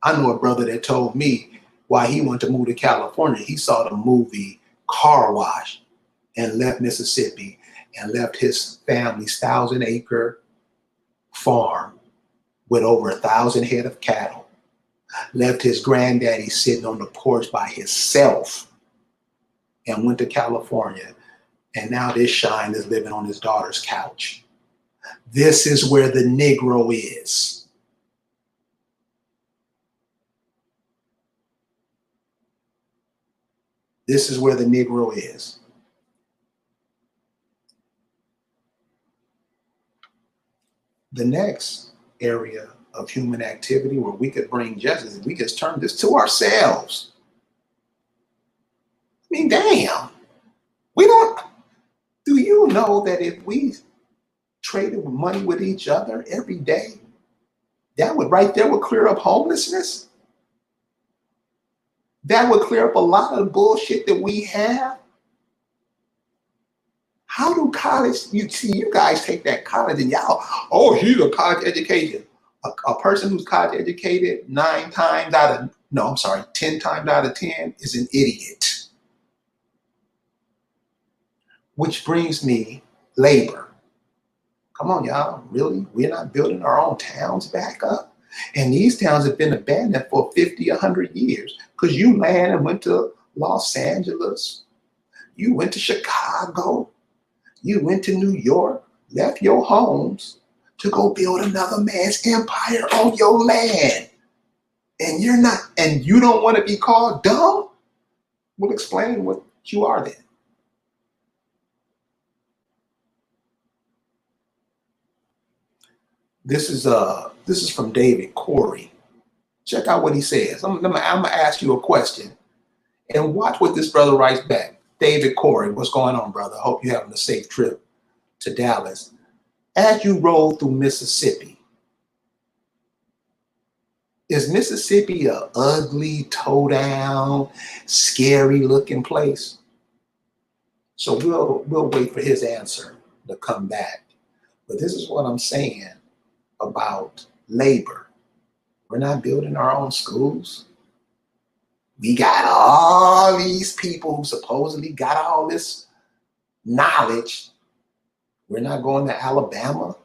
I know a brother that told me why he wanted to move to California. He saw the movie Car Wash and left Mississippi and left his family's 1,000-acre farm with over 1,000 head of cattle. Left his granddaddy sitting on the porch by himself and went to California. And now this shine is living on his daughter's couch. This is where the Negro is. This is where the Negro is. The next area of human activity where we could bring justice, we could turn this to ourselves. I mean, damn. Do you know that if we traded money with each other every day, that would right there would clear up homelessness? That would clear up a lot of the bullshit that we have. How do college, you guys take that college and y'all, oh, he's a college education. A person who's college educated 10 times out of 10 is an idiot. Which brings me labor. Come on, y'all, really? We're not building our own towns back up? And these towns have been abandoned for 50, 100 years because you land and went to Los Angeles, you went to Chicago, you went to New York, left your homes to go build another man's empire on your land. And you don't want to be called dumb? We'll explain what you are then. This is from David Corey. Check out what he says. I'm gonna ask you a question and watch what this brother writes back. David Corey, what's going on, brother? Hope you're having a safe trip to Dallas. As you roll through Mississippi, is Mississippi a ugly, toe-down, scary-looking place? So we'll wait for his answer to come back. But this is what I'm saying about labor. We're not building our own schools. We got all these people who supposedly got all this knowledge. We're not going to Alabama.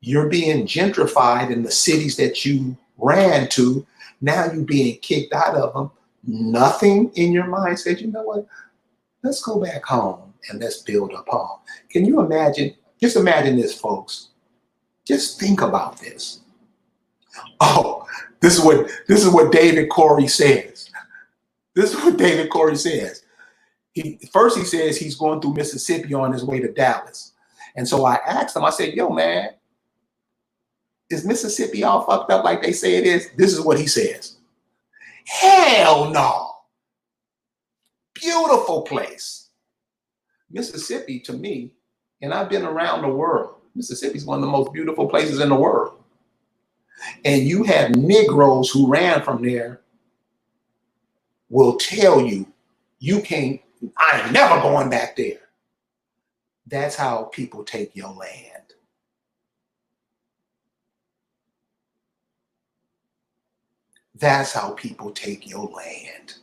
You're being gentrified in the cities that you ran to. Now you're being kicked out of them. Nothing in your mind said, you know what? Let's go back home and let's build up home. Can you imagine? Just imagine this, folks. Just think about this. Oh, this is what David Corey says. This is what David Corey says. First he says he's going through Mississippi on his way to Dallas. And so I asked him, I said, yo, man, is Mississippi all fucked up like they say it is? This is what he says. Hell no. Beautiful place. Mississippi, to me, and I've been around the world, Mississippi is one of the most beautiful places in the world. And you have Negroes who ran from there will tell you, you can't, I ain't never going back there. That's how people take your land. That's how people take your land.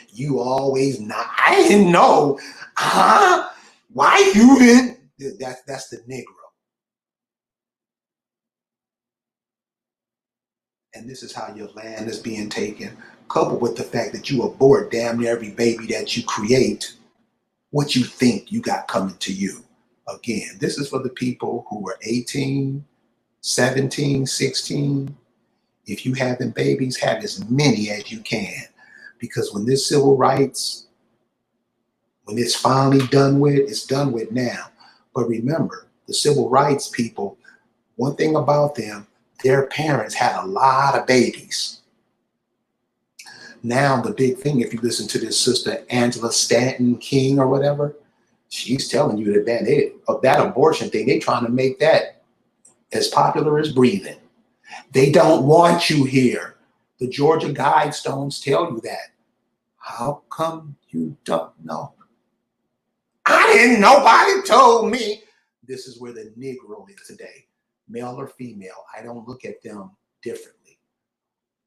You always not, I didn't know, why you didn't? That's the Negro. And this is how your land is being taken, coupled with the fact that you abort damn near every baby that you create. What you think you got coming to you. Again, this is for the people who were 18, 17, 16, If you having babies, have as many as you can. Because when this civil rights, when it's finally done with, it's done with now. But remember, the civil rights people, one thing about them, their parents had a lot of babies. Now, the big thing, if you listen to this sister, Angela Stanton King or whatever, she's telling you that abortion thing, they trying to make that as popular as breathing. They don't want you here. The Georgia Guidestones tell you that. How come you don't know? I didn't, nobody told me. This is where the Negro is today. Male or female, I don't look at them differently.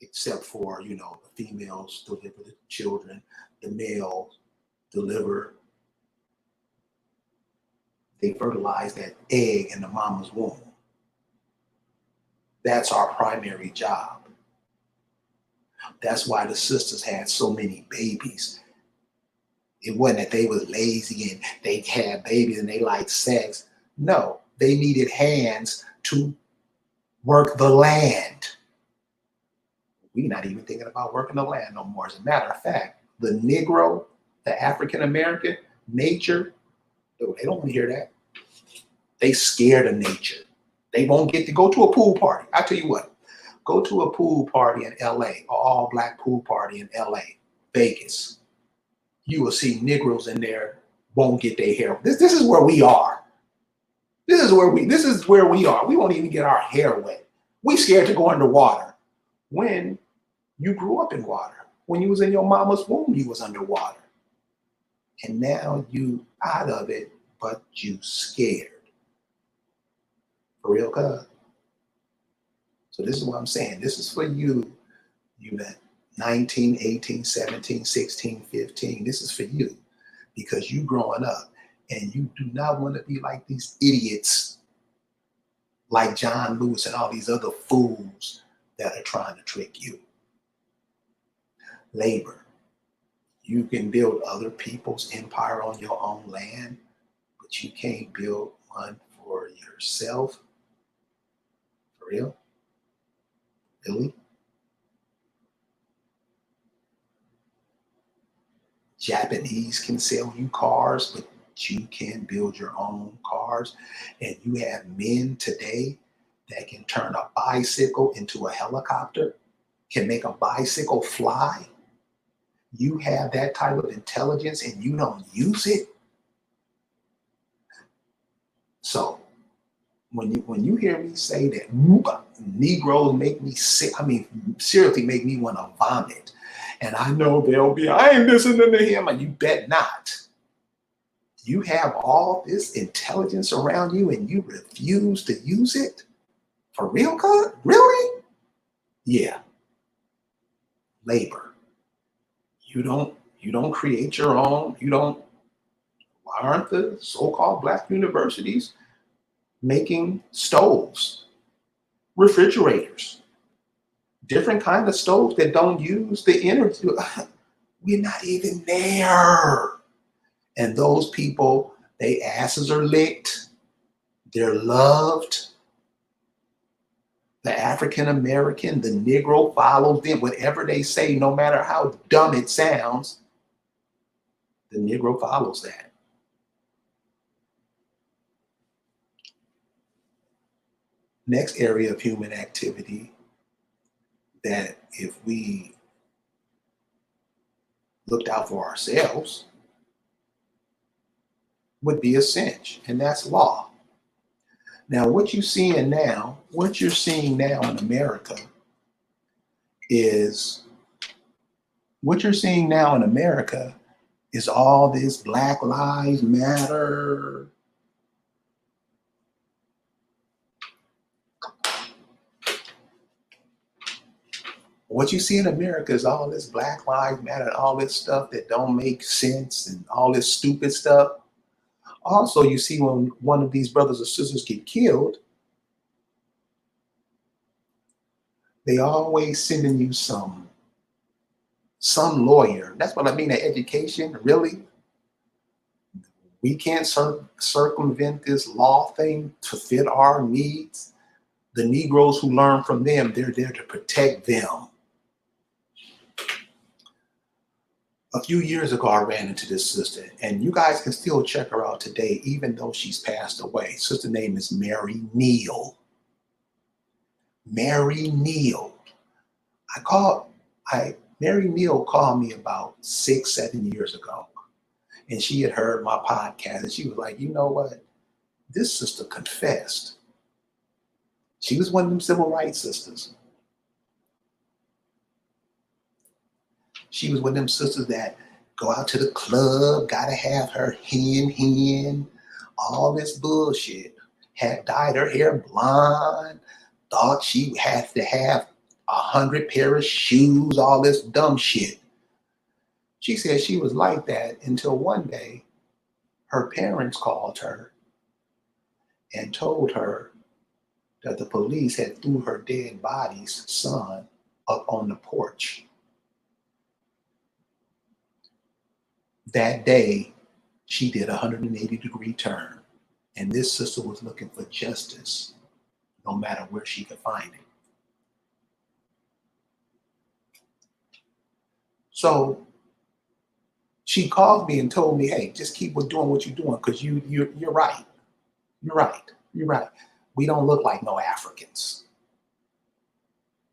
Except for, the females deliver the children, the males deliver, they fertilize that egg in the mama's womb. That's our primary job. That's why the sisters had so many babies. It wasn't that they was lazy and they had babies and they liked sex. No, they needed hands to work the land. We're not even thinking about working the land no more. As a matter of fact, the Negro, the African American, nature, they don't want to hear that. They scared of nature. They won't get to go to a pool party. I tell you what, go to a pool party in LA, an all black pool party in LA, Vegas. You will see Negroes in there won't get their hair. This is where we are. This is where we are. We won't even get our hair wet. We scared to go underwater. When you grew up in water, when you was in your mama's womb, you was underwater. And now you out of it, but you scared. For real, cuz. So this is what I'm saying. This is for you, you that 19, 18, 17, 16, 15. This is for you because you growing up and you do not want to be like these idiots like John Lewis and all these other fools that are trying to trick you. Labor. You can build other people's empire on your own land, but you can't build one for yourself. For real? Really? Japanese can sell you cars, but you can't build your own cars. And you have men today that can turn a bicycle into a helicopter, can make a bicycle fly. You have that type of intelligence and you don't use it. So when you hear me say that Negroes make me sick, I mean, seriously make me want to vomit. And I know they'll be, I ain't listening to him, and you bet not. You have all this intelligence around you and you refuse to use it? For real, cuz? Really? Yeah. Labor. You don't create your own, why aren't the so-called black universities making stoves, refrigerators, different kind of stoves that don't use the energy? We're not even there. And those people, their asses are licked, they're loved. The African American, the Negro follows them. Whatever they say, no matter how dumb it sounds, the Negro follows that. Next area of human activity that if we looked out for ourselves would be a cinch, and that's law. Now, what you're seeing now in America is all this Black Lives Matter. What you see in America is all this Black Lives Matter and all this stuff that don't make sense and all this stupid stuff. Also, you see when one of these brothers or sisters get killed, they always sending you some lawyer. That's what I mean, education, really? We can't circumvent this law thing to fit our needs. The Negroes who learn from them, they're there to protect them. A few years ago, I ran into this sister, and you guys can still check her out today, even though she's passed away. Sister name is Mary Neal. Mary Neal. Mary Neal called me about 6-7 years ago, and she had heard my podcast, and she was like, you know what? This sister confessed. She was one of them civil rights sisters. She was one of them sisters that go out to the club, gotta have her hen, all this bullshit. Had dyed her hair blonde, thought she had to have 100 pair of shoes, all this dumb shit. She said she was like that until one day her parents called her and told her that the police had threw her dead body's son up on the porch. That day, she did a 180-degree turn, and this sister was looking for justice, no matter where she could find it. So she called me and told me, "Hey, just keep doing what you're doing, because you're right. You're right. You're right. We don't look like no Africans.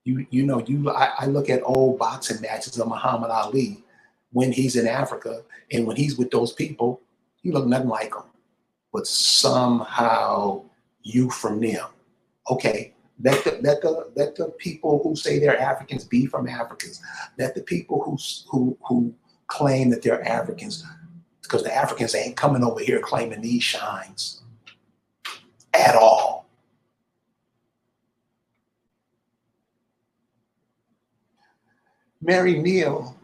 I look at old boxing matches of Muhammad Ali when he's in Africa, and when he's with those people, he look nothing like them. But somehow you from them. Okay, let the people who say they're Africans be from Africans. Let the people who claim that they're Africans, because the Africans ain't coming over here claiming these shines at all." Mary Neal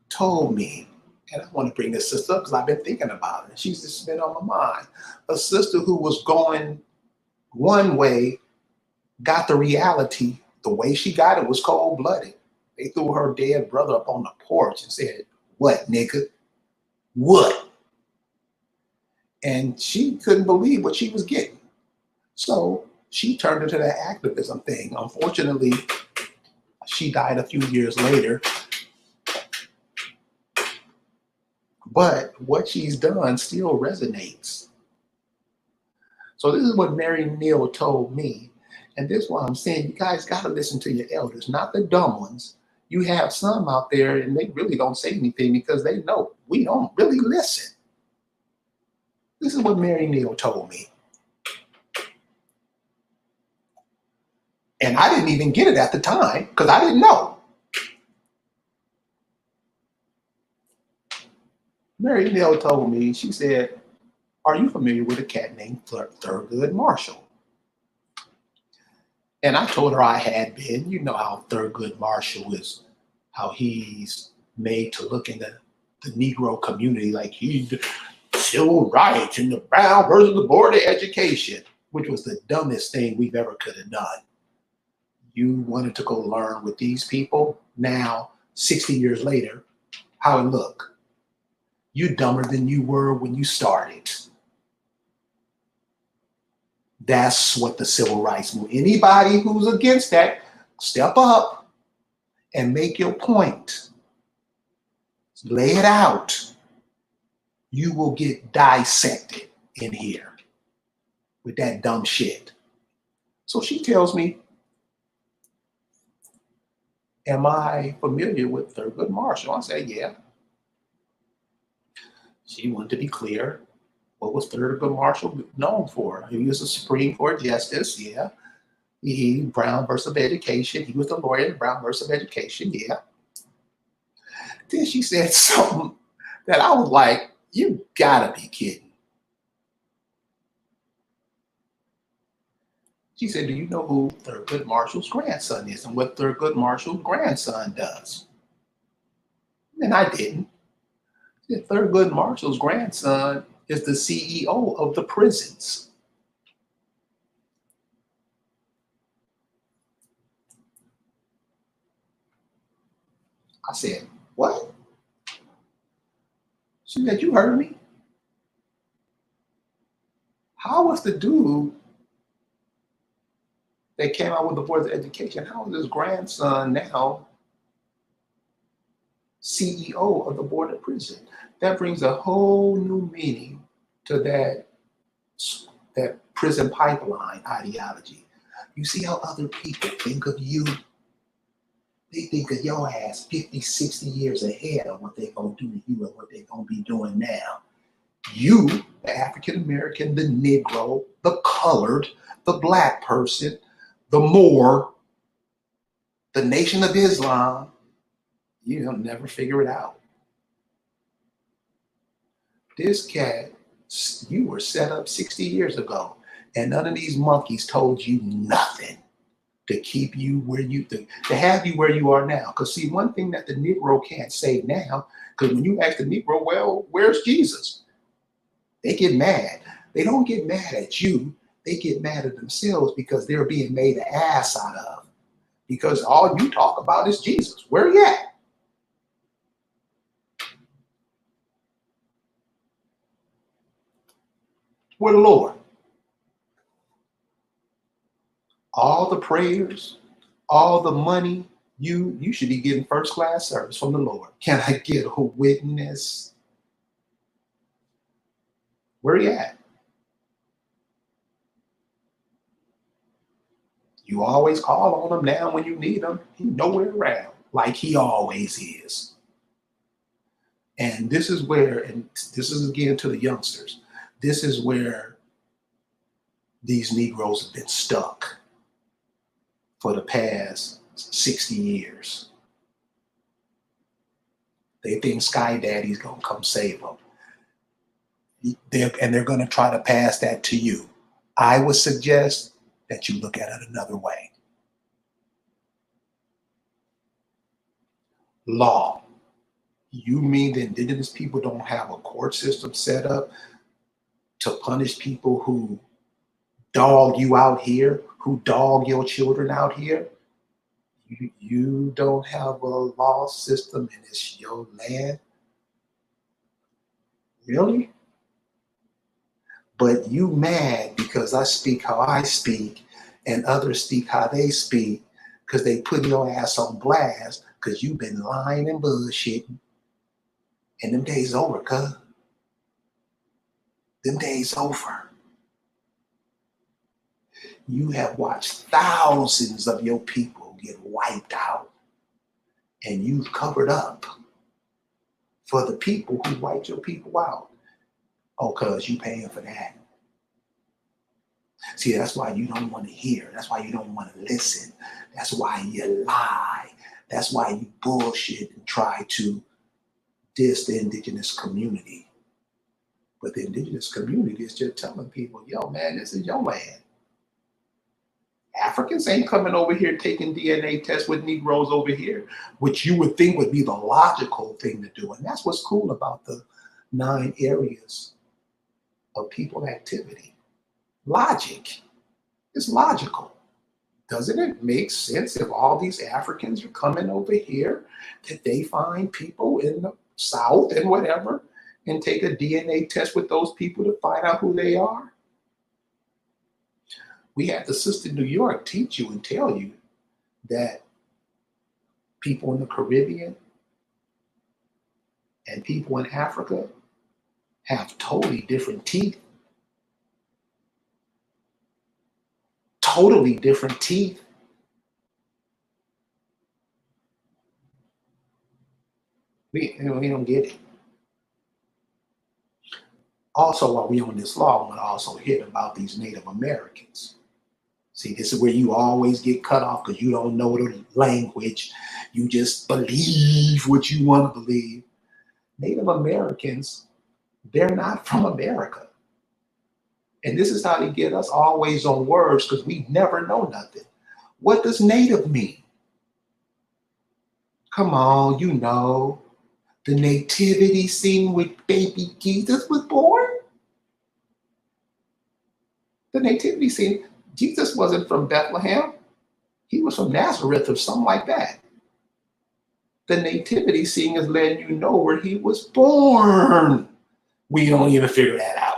told me, and I want to bring this sister up because I've been thinking about it. She's just been on my mind. A sister who was going one way got the reality. The way she got it was cold-blooded. They threw her dead brother up on the porch and said, "What, nigga? What?" And she couldn't believe what she was getting. So she turned into that activism thing. Unfortunately, she died a few years later. But what she's done still resonates. So this is what Mary Neal told me. And this is why I'm saying you guys got to listen to your elders, not the dumb ones. You have some out there and they really don't say anything because they know we don't really listen. This is what Mary Neal told me. And I didn't even get it at the time because I didn't know. Mary Neal told me, she said, "Are you familiar with a cat named Thurgood Marshall?" And I told her I had been. You know how Thurgood Marshall is, how he's made to look in the Negro community like he's the civil rights and the Brown versus the Board of Education, which was the dumbest thing we've ever could have done. You wanted to go learn with these people. Now, 60 years later, how it look? You're dumber than you were when you started. That's what the civil rights movement. Anybody who's against that, step up and make your point. Lay it out. You will get dissected in here with that dumb shit. So she tells me, "Am I familiar with Thurgood Marshall?" I said, "Yeah." She wanted to be clear. What was Thurgood Marshall known for? He was a Supreme Court justice, yeah. He Brown versus Education. He was the lawyer in Brown versus Education, yeah. Then she said something that I was like, you gotta be kidding. She said, "Do you know who Thurgood Marshall's grandson is and what Thurgood Marshall's grandson does?" And I didn't. Thurgood Marshall's grandson is the CEO of the prisons. I said, "What?" She said, "You heard me. How was the dude that came out with the Board of Education, how is his grandson now CEO of the Board of Prison? That brings a whole new meaning to that prison pipeline ideology. You see how other people think of you? They think of your ass 50, 60 years ahead of what they're going to do to you and what they're going to be doing now. You, the African American, the Negro, the colored, the black person, the Moor, the Nation of Islam, you'll never figure it out. This cat, you were set up 60 years ago, and none of these monkeys told you nothing to keep you where you, to have you where you are now. Because see, one thing that the Negro can't say now, because when you ask the Negro, well, where's Jesus? They get mad. They don't get mad at you. They get mad at themselves because they're being made an ass out of. Because all you talk about is Jesus. Where you at? Where the Lord? All the prayers, all the money, you should be getting first class service from the Lord. Can I get a witness? Where you at? You always call on him now when you need him. He's nowhere around, like he always is. And this is where, and this is again to the youngsters, this is where these Negroes have been stuck for the past 60 years. They think Sky Daddy's gonna come save them. They're gonna try to pass that to you. I would suggest that you look at it another way. Law. You mean the indigenous people don't have a court system set up to punish people who dog you out here, who dog your children out here? You don't have a law system and it's your land? Really? But you mad because I speak how I speak and others speak how they speak because they put your ass on blast because you've been lying and bullshitting. And them days over, cuz. Them days over. You have watched thousands of your people get wiped out, and you've covered up for the people who wiped your people out. Oh, cuz you paying for that. See, that's why you don't want to hear. That's why you don't want to listen. That's why you lie. That's why you bullshit and try to diss the indigenous community. But the indigenous community is just telling people, yo, man, this is your land. Africans ain't coming over here taking DNA tests with Negroes over here, which you would think would be the logical thing to do. And that's what's cool about the 9 areas of people activity. Logic. It's logical. Doesn't it make sense if all these Africans are coming over here that they find people in the South and whatever and take a DNA test with those people to find out who they are? We had the sister in New York teach you and tell you that people in the Caribbean and people in Africa have totally different teeth. Totally different teeth. We don't get it. Also, while we're on this law, I want to also hit about these Native Americans. See, this is where you always get cut off because you don't know the language. You just believe what you want to believe. Native Americans, they're not from America. And this is how they get us always on words because we never know nothing. What does native mean? Come on, you know. The nativity scene with baby Jesus was born? The nativity scene, Jesus wasn't from Bethlehem. He was from Nazareth or something like that. The nativity scene is letting you know where he was born. We don't even figure that out.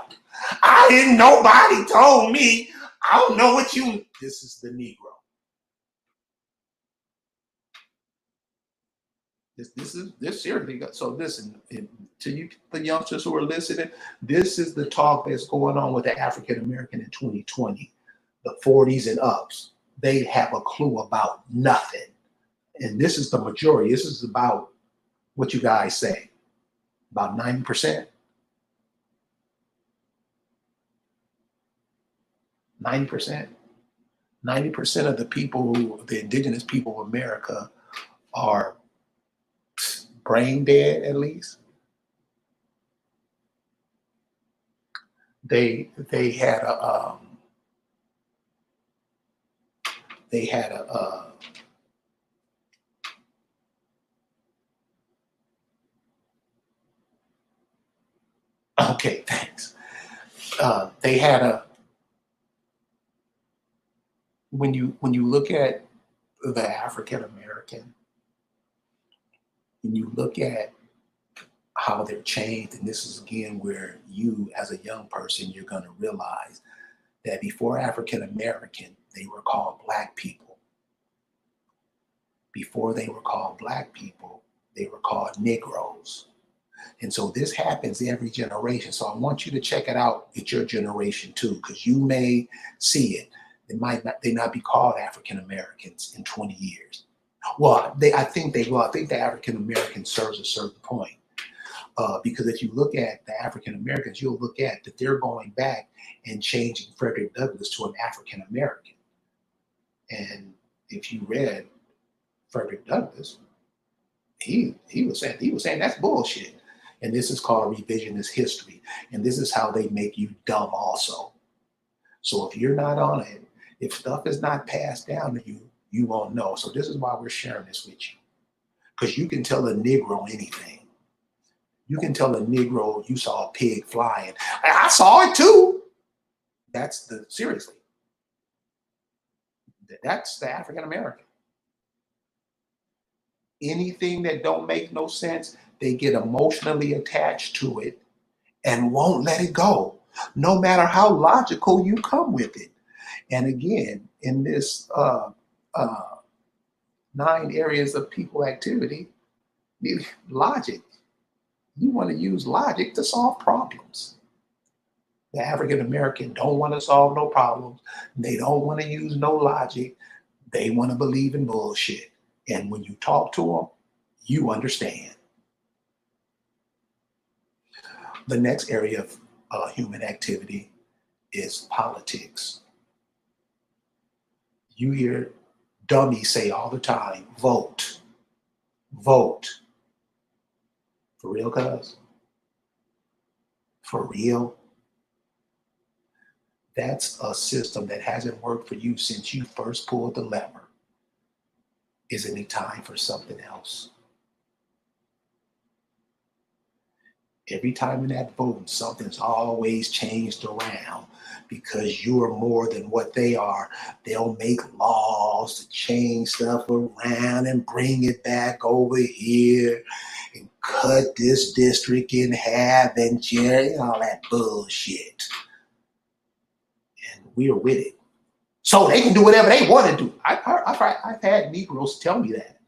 Nobody told me. I don't know what you, this is the Negro. This seriously. So listen, to you, the youngsters who are listening, this is the talk that's going on with the African American in 2020, the 40s and ups. They have a clue about nothing, and this is the majority. This is about what you guys say, about 90%. 90%. 90% of the people the indigenous people of America are brain dead, at least. They had a they had a okay, thanks. They had a when you look at the African American, when you look at how they're changed, and this is again where you as a young person, you're going to realize that before African American, they were called Black people. Before they were called Black people, they were called Negroes. And so this happens every generation. So I want you to check it out at your generation too, because you may see it. They not be called African Americans in 20 years. Well, I think they will. I think the African American serves a certain point. Because if you look at the African Americans, you'll look at that they're going back and changing Frederick Douglass to an African American. And if you read Frederick Douglass, he was saying that's bullshit. And this is called revisionist history. And this is how they make you dumb also. So if you're not on it, if stuff is not passed down to you, you won't know. So this is why we're sharing this with you. Because you can tell a Negro anything. You can tell a Negro you saw a pig flying. I saw it too. Seriously. That's the African American. Anything that don't make no sense, they get emotionally attached to it and won't let it go, no matter how logical you come with it. And again, in this 9 areas of people activity, logic. You want to use logic to solve problems. The African American don't want to solve no problems. They don't want to use no logic. They want to believe in bullshit. And when you talk to them, you understand. The next area of human activity is politics. You hear dummies say all the time, vote, vote. For real, cuz? For real? That's a system that hasn't worked for you since you first pulled the lever. Isn't it time for something else? Every time in that voting, something's always changed around because you are more than what they are. They'll make laws to change stuff around and bring it back over here and cut this district in half and all that bullshit. And we're with it. So they can do whatever they want to do. I've had Negroes tell me that.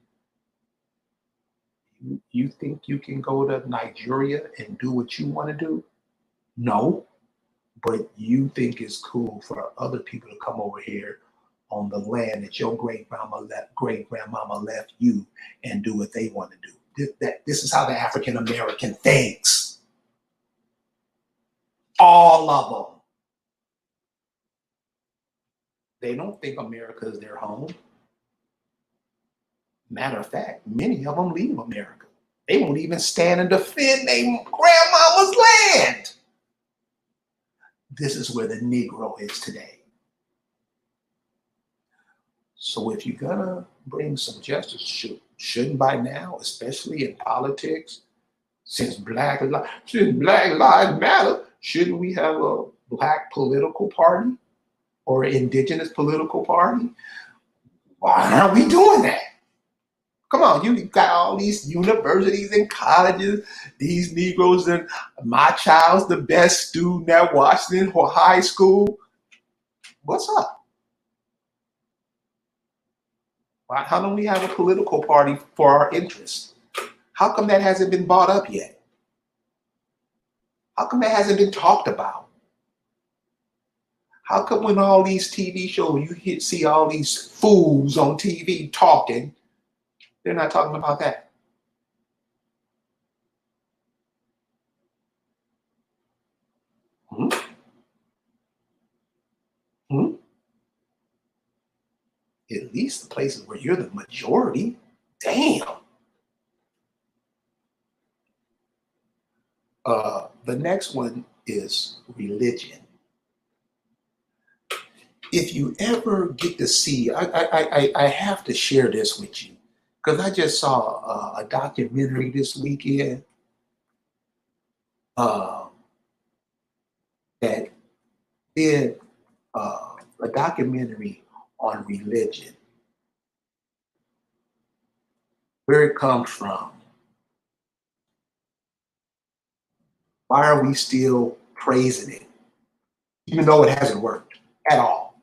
You think you can go to Nigeria and do what you want to do? No, but you think it's cool for other people to come over here on the land that your great grandmama left you and do what they want to do. This is how the African American thinks. All of them. They don't think America is their home. Matter of fact, many of them leave America. They won't even stand and defend their grandmama's land. This is where the Negro is today. So if you're gonna bring some justice, shouldn't by now, especially in politics, since Black Lives Matter, shouldn't we have a Black political party or indigenous political party? Why aren't we doing that? Come on, you got all these universities and colleges, these Negroes, and my child's the best student at Washington High School. What's up? Why don't we have a political party for our interests? How come that hasn't been brought up yet? How come that hasn't been talked about? How come when all these TV shows, see all these fools on TV talking, they're not talking about that? Hmm? Hmm? At least the places where you're the majority. Damn. The next one is religion. If you ever get to see, I have to share this with you because I just saw a documentary this weekend uh, that did a documentary on religion, where it comes from. Why are we still praising it, even though it hasn't worked at all?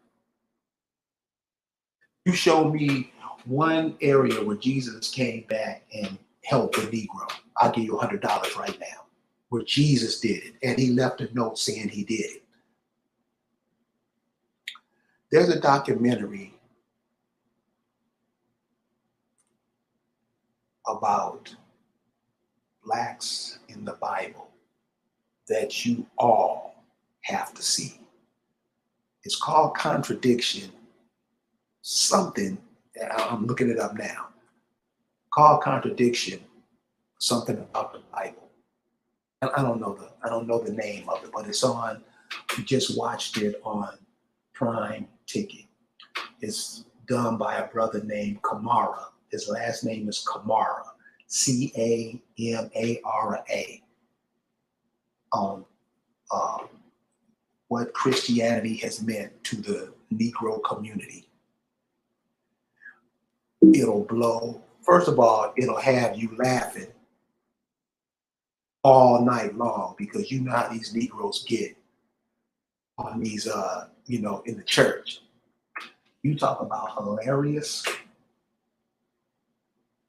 You show me one area where Jesus came back and helped the Negro. I'll give you $100 right now. Where Jesus did it, and he left a note saying he did it. There's a documentary about blacks in the Bible that you all have to see. It's called Contradiction. Something, I'm looking it up now. Called Contradiction, something about the Bible. I don't know the name of it, but it's on. We just watched it on Prime Ticket. It's done by a brother named Kamara. His last name is Kamara, Camara, on what Christianity has meant to the Negro community. It'll blow. First of all, it'll have you laughing all night long because you know how these Negroes get on these, in the church. You talk about hilarious.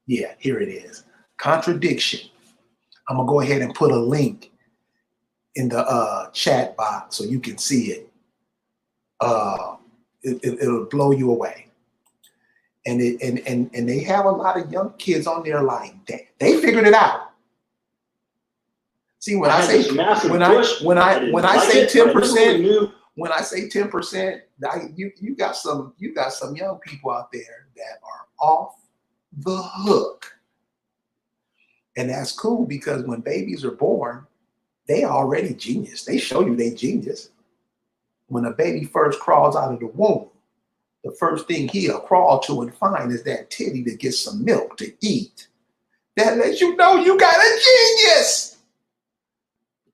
Yeah, here it is. Contradiction. I'm gonna go ahead and put a link in the chat box so you can see it. It'll blow you away. And they have a lot of young kids on there like that. They figured it out. See, when I say 10%, when I say 10%, you got some young people out there that are off the hook. And that's cool because when babies are born, they already genius. They show you they genius. When a baby first crawls out of the womb, the first thing he'll crawl to and find is that titty to get some milk to eat. That lets you know you got a genius.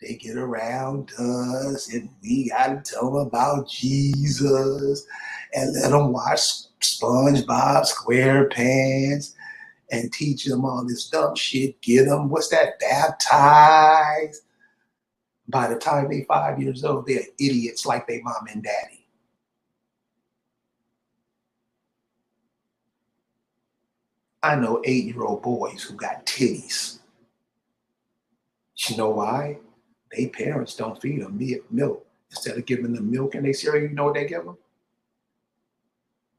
They get around us and we got to tell them about Jesus and let them watch SpongeBob SquarePants and teach them all this dumb shit. Get them, baptized. By the time they're 5 years old, they're idiots like their mom and daddy. I know 8-year-old boys who got titties. You know why? Their parents don't feed them milk. Instead of giving them milk and they cereal, you know what they give them?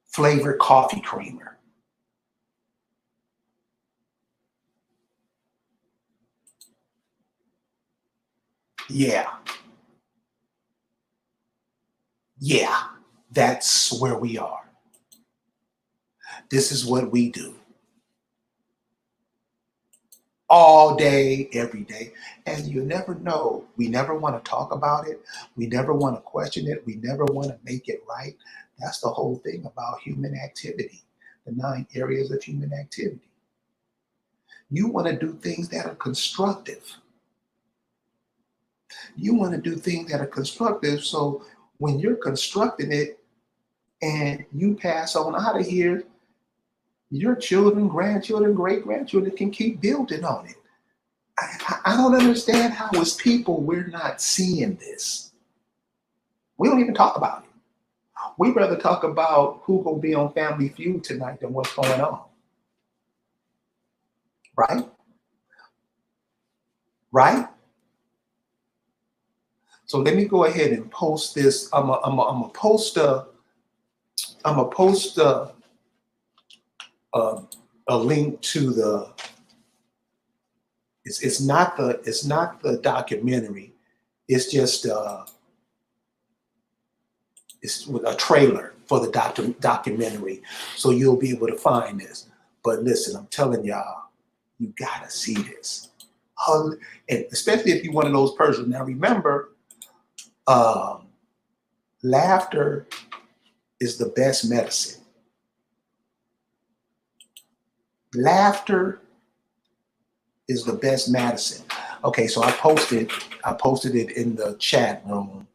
Flavored coffee creamer. Yeah, that's where we are. This is what we do. All day, every day. And you never know. We never want to talk about it. We never want to question it. We never want to make it right. That's the whole thing about human activity, the 9 areas of human activity. You want to do things that are constructive. You want to do things that are constructive. So when you're constructing it and you pass on out of here, your children, grandchildren, great-grandchildren can keep building on it. I don't understand how as people we're not seeing this. We don't even talk about it. We'd rather talk about who's going to be on Family Feud tonight than what's going on. Right? right? So let me go ahead and post this. I'm a post a, a link to the. It's not the documentary. It's just it's a trailer for the documentary, so you'll be able to find this. But listen, I'm telling y'all, you gotta see this, and especially if you're one of those persons. Now remember, laughter is the best medicine. Laughter is the best medicine. Okay, so I posted it in the chat room.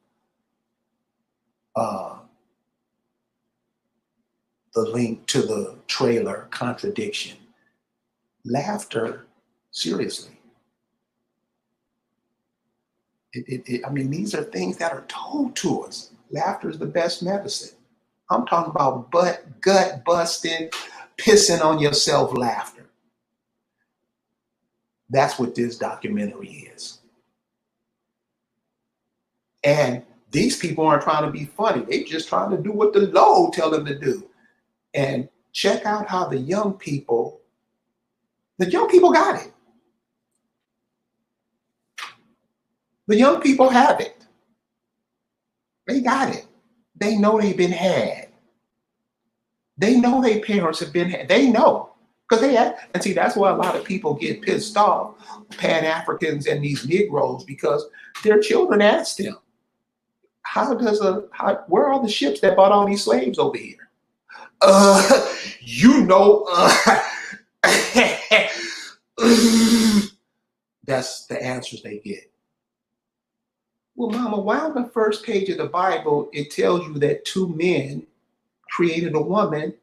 The link to the trailer, Contradiction. Laughter, seriously. I mean, these are things that are told to us. Laughter is the best medicine. I'm talking about gut busting, pissing on yourself laughter. That's what this documentary is. And these people aren't trying to be funny. They're just trying to do what the Lord tell them to do. And check out how the young people got it. The young people have it. They got it. They know they've been had. They know their parents have been had. They know. Because they have, and see, that's why a lot of people get pissed off, Pan-Africans and these Negroes, because their children ask them, where are the ships that brought all these slaves over here? You know, that's the answers they get. Well, Mama, why on the first page of the Bible, it tells you that two men created a woman,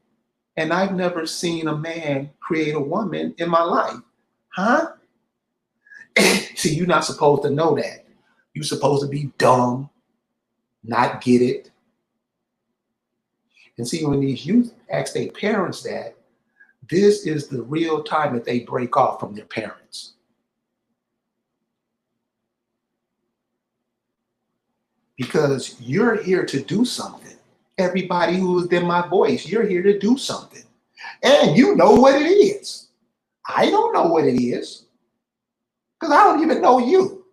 and I've never seen a man create a woman in my life. Huh? See, you're not supposed to know that. You're supposed to be dumb, not get it. And see, when these youth ask their parents that, this is the real time that they break off from their parents. Because you're here to do something. Everybody who's in my voice, you're here to do something. And you know what it is. I don't know what it is, because I don't even know you.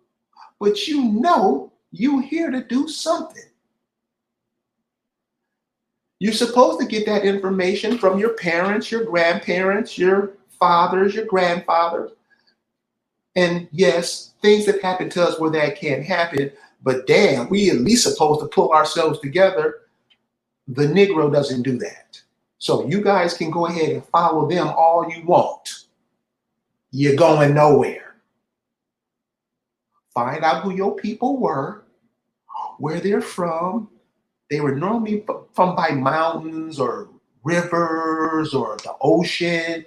But you know you're here to do something. You're supposed to get that information from your parents, your grandparents, your fathers, your grandfathers. And yes, things have happened to us where that can't happen, but damn, we at least supposed to pull ourselves together. The Negro doesn't do that. So you guys can go ahead and follow them all you want. You're going nowhere. Find out who your people were, where they're from. They were normally from by mountains or rivers or the ocean,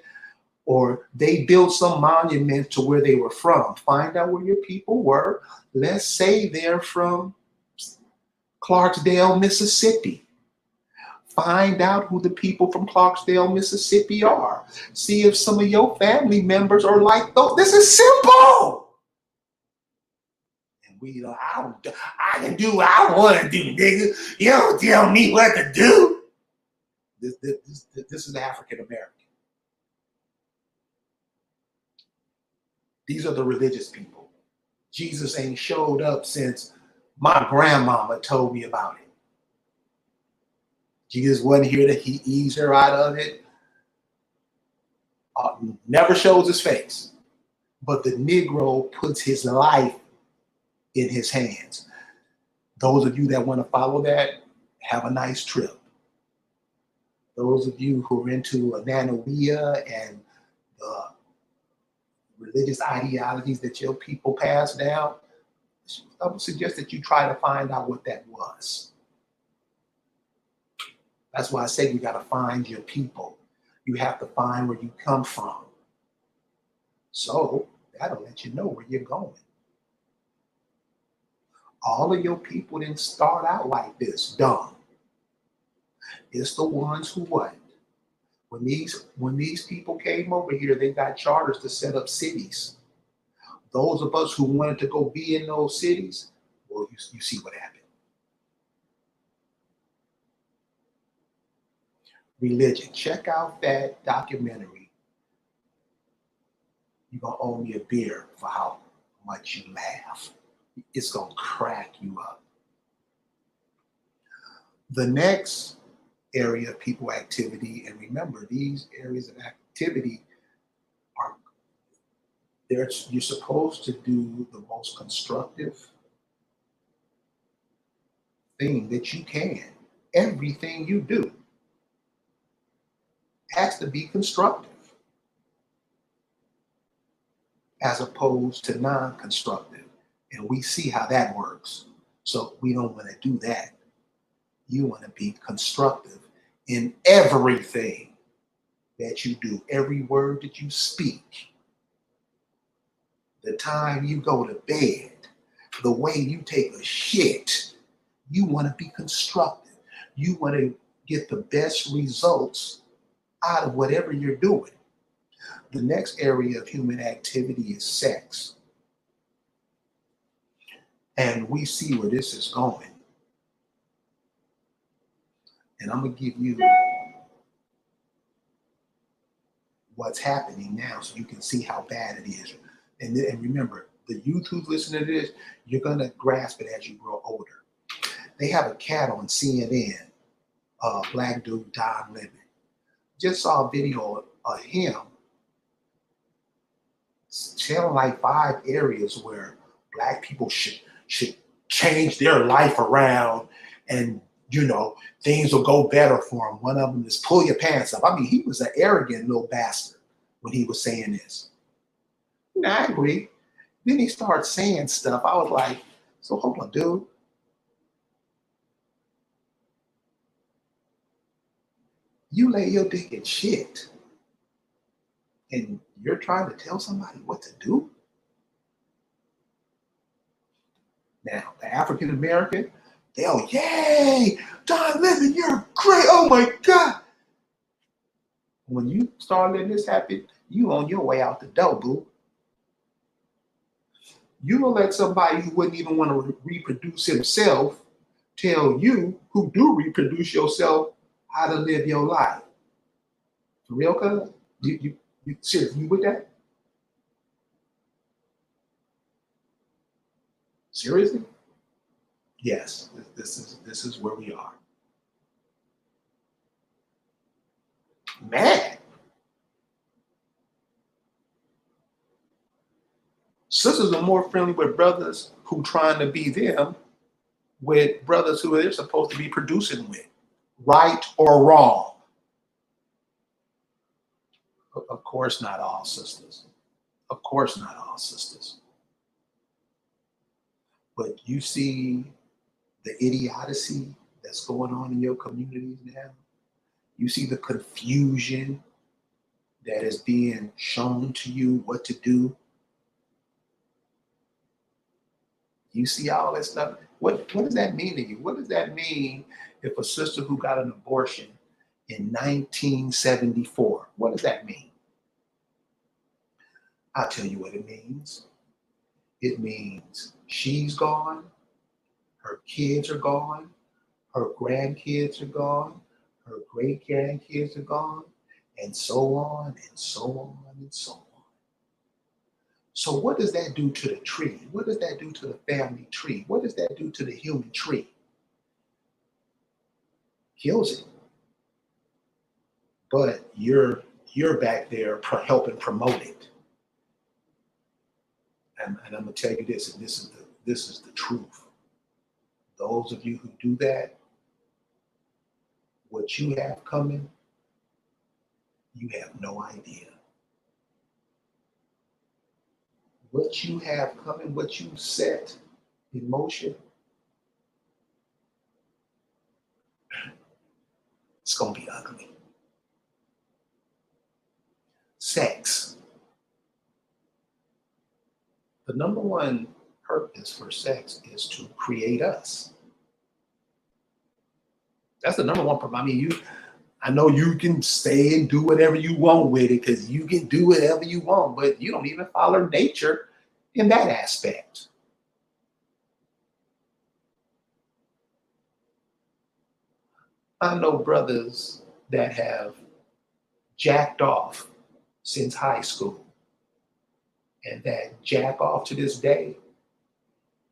or they built some monument to where they were from. Find out where your people were. Let's say they're from Clarksdale, Mississippi. Find out who the people from Clarksdale, Mississippi are. See if some of your family members are like those. This is simple. And we, I can do what I want to do, nigga. You don't tell me what to do. This is African American. These are the religious people. Jesus ain't showed up since my grandmama told me about it. Jesus wasn't here to ease her out of it. Never shows his face. But the Negro puts his life in his hands. Those of you that want to follow that, have a nice trip. Those of you who are into Ananawea and the religious ideologies that your people pass down, I would suggest that you try to find out what that was. That's why I say you got to find your people. You have to find where you come from. So that'll let you know where you're going. All of your people didn't start out like this, dumb. It's the ones who what? When these people came over here, they got charters to set up cities. those of us who wanted to go be in those cities, well, you see what happened. Religion. Check out that documentary. You're going to owe me a beer for how much you laugh. It's going to crack you up. The next area of people activity, and remember, these areas of activity are, you're supposed to do the most constructive thing that you can. Everything you do has to be constructive, as opposed to non-constructive. And we see how that works. So we don't want to do that. You want to be constructive in everything that you do, every word that you speak, the time you go to bed, the way you take a shit. You want to be constructive. You want to get the best results out of whatever you're doing. The next area of human activity is sex. And we see where this is going. And I'm going to give you what's happening now so you can see how bad it is. And remember, the youth who's listening to this, you're going to grasp it as you grow older. They have a cat on CNN, black dude, Don Lemon. Just saw a video of him telling like 5 areas where black people should change their life around, and things will go better for them. One of them is pull your pants up. I mean, he was an arrogant little bastard when he was saying this. And I agree. Then he started saying stuff. I was like, so hold on, dude. You lay your dick in shit, and you're trying to tell somebody what to do? Now, the African American, they'll, yay, Don Lemon, you're great. Oh my God. When you start letting this happen, you on your way out the door, boo. You don't let somebody who wouldn't even want to reproduce himself tell you, who do reproduce yourself, how to live your life. For real, cuz? You serious? You with that? Seriously? Yes, this is where we are. Man. Sisters are more friendly with brothers who trying to be them with brothers who they're supposed to be producing with. Right or wrong? Of course not all sisters. Of course not all sisters. But you see the idiocy that's going on in your communities now. You see the confusion that is being shown to you what to do. You see all that stuff. What does that mean to you? What does that mean if a sister who got an abortion in 1974, what does that mean? I'll tell you what it means. It means she's gone, her kids are gone, her grandkids are gone, her great grandkids are gone, and so on and so on and so on. So what does that do to the tree? What does that do to the family tree? What does that do to the human tree? Kills it. But you're back there helping promote it. And I'm gonna tell you this, and this is the truth. Those of you who do that, what you have coming, you have no idea. What you have coming, what you set in motion, it's gonna be ugly. Sex. The number one purpose for sex is to create us. That's the number one purpose. I mean, I know you can stay and do whatever you want with it because you can do whatever you want, but you don't even follow nature in that aspect. I know brothers that have jacked off since high school and that jack off to this day,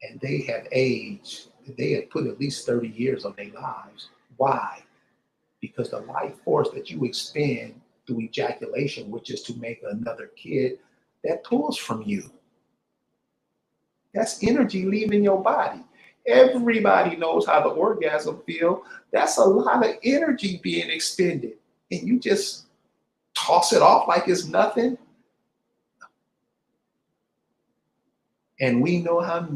and they have aged, they have put at least 30 years on their lives. Why? Because the life force that you expend through ejaculation, which is to make another kid, that pulls from you. That's energy leaving your body. Everybody knows how the orgasm feel. That's a lot of energy being expended. And you just toss it off like it's nothing. And we know how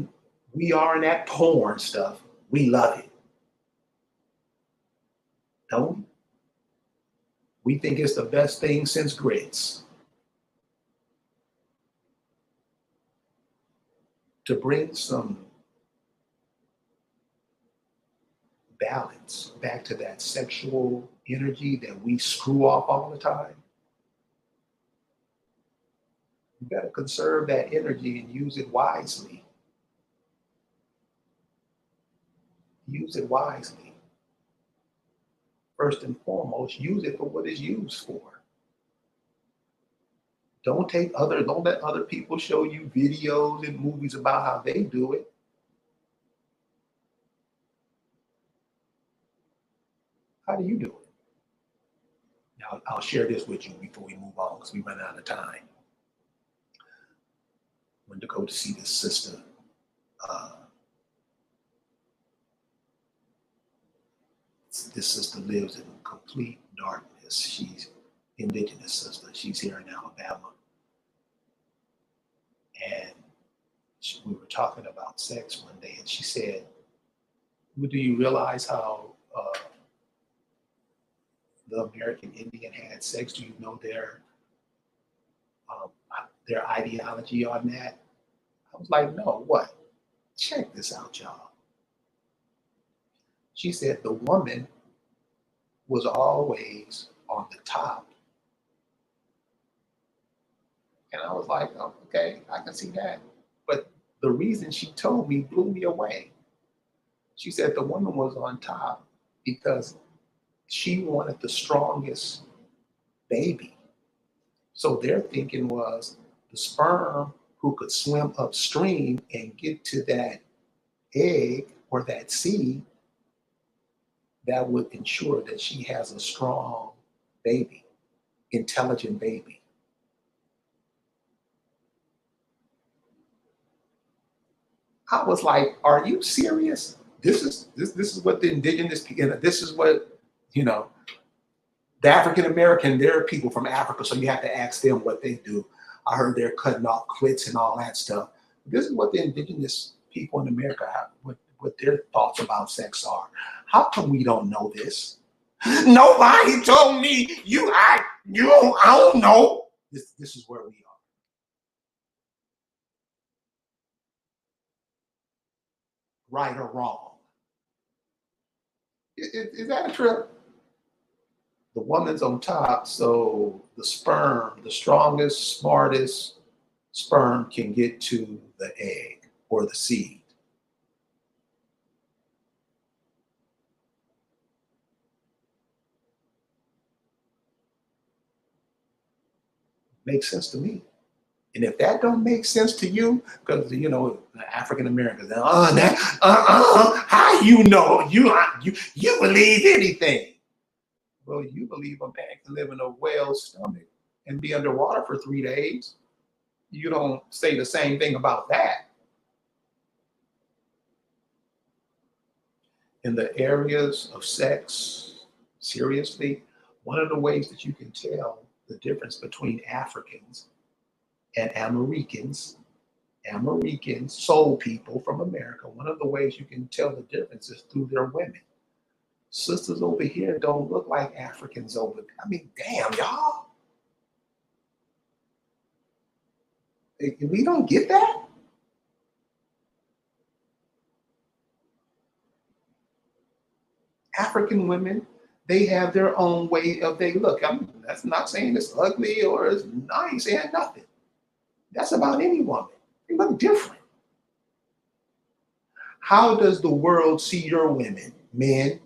we are in that porn stuff. We love it. Don't we? We think it's the best thing since grits. To bring some balance back to that sexual energy that we screw off all the time, you got to conserve that energy and use it wisely. Use it wisely. First and foremost, use it for what it's used for. Don't let other people show you videos and movies about how they do it. How do you do it? Now, I'll share this with you before we move on because we run out of time. Went to go to see this sister. This sister lives in complete darkness. She's Indigenous sister. She's here in Alabama. And we were talking about sex one day, and she said, "Well, do you realize how the American Indian had sex? Do you know their ideology on that?" I was like, "No, what? Check this out, y'all." She said the woman was always on the top. And I was like, oh, okay, I can see that. But the reason she told me blew me away. She said the woman was on top because she wanted the strongest baby. So their thinking was the sperm who could swim upstream and get to that egg or that seed, that would ensure that she has a strong baby, intelligent baby. I was like, "Are you serious? This is what the indigenous people. This is what the African American. They're people from Africa, so you have to ask them what they do. I heard they're cutting off clits and all that stuff. This is what the indigenous people in America have. What their thoughts about sex are. How come we don't know this? Nobody told me. I don't know. This is where we are. Right or wrong? Is that a trip? The woman's on top, so the sperm, the strongest, smartest sperm can get to the egg or the seed. Makes sense to me. And if that don't make sense to you, because the African Americans, how you know you believe anything? Well, you believe a man can live in a whale's stomach and be underwater for 3 days. You don't say the same thing about that. In the areas of sex, seriously, one of the ways that you can tell the difference between Africans and Americans, soul people from America, one of the ways you can tell the difference is through their women. Sisters over here don't look like Africans over there. I mean, damn, y'all. We don't get that? African women, they have their own way of they look. That's not saying it's ugly or it's nice and nothing. That's about any woman. They look different. How does the world see your women, men?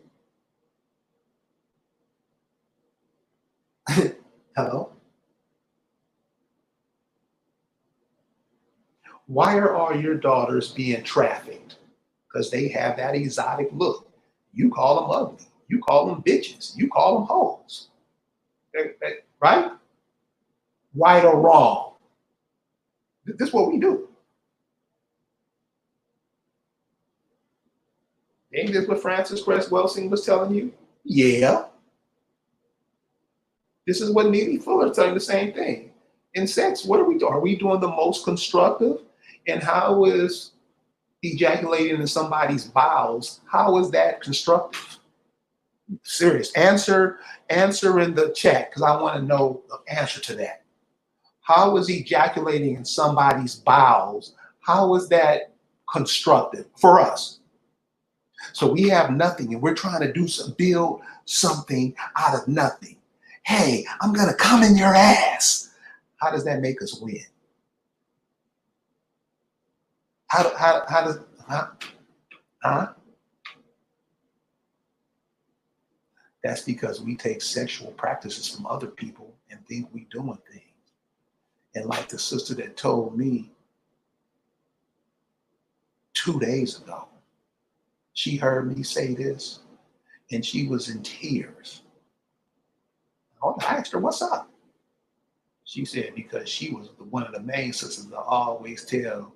Hello? Why are all your daughters being trafficked? Because they have that exotic look. You call them ugly. You call them bitches. You call them hoes. Right? Right or wrong. This is what we do. Ain't this what Francis Cress Welsing was telling you? Yeah. This is what Neely Fuller telling the same thing. In sex, what are we doing? Are we doing the most constructive? And how is ejaculating in somebody's bowels, how is that constructive? Serious. Answer in the chat, because I want to know the answer to that. How is ejaculating in somebody's bowels, how is that constructive for us? So we have nothing and we're trying to build something out of nothing. Hey, I'm gonna come in your ass. How does that make us win? Huh? That's because we take sexual practices from other people and think we doing things. And like the sister that told me 2 days ago, she heard me say this and she was in tears. I asked her, what's up? She said, because she was one of the main sisters that always tell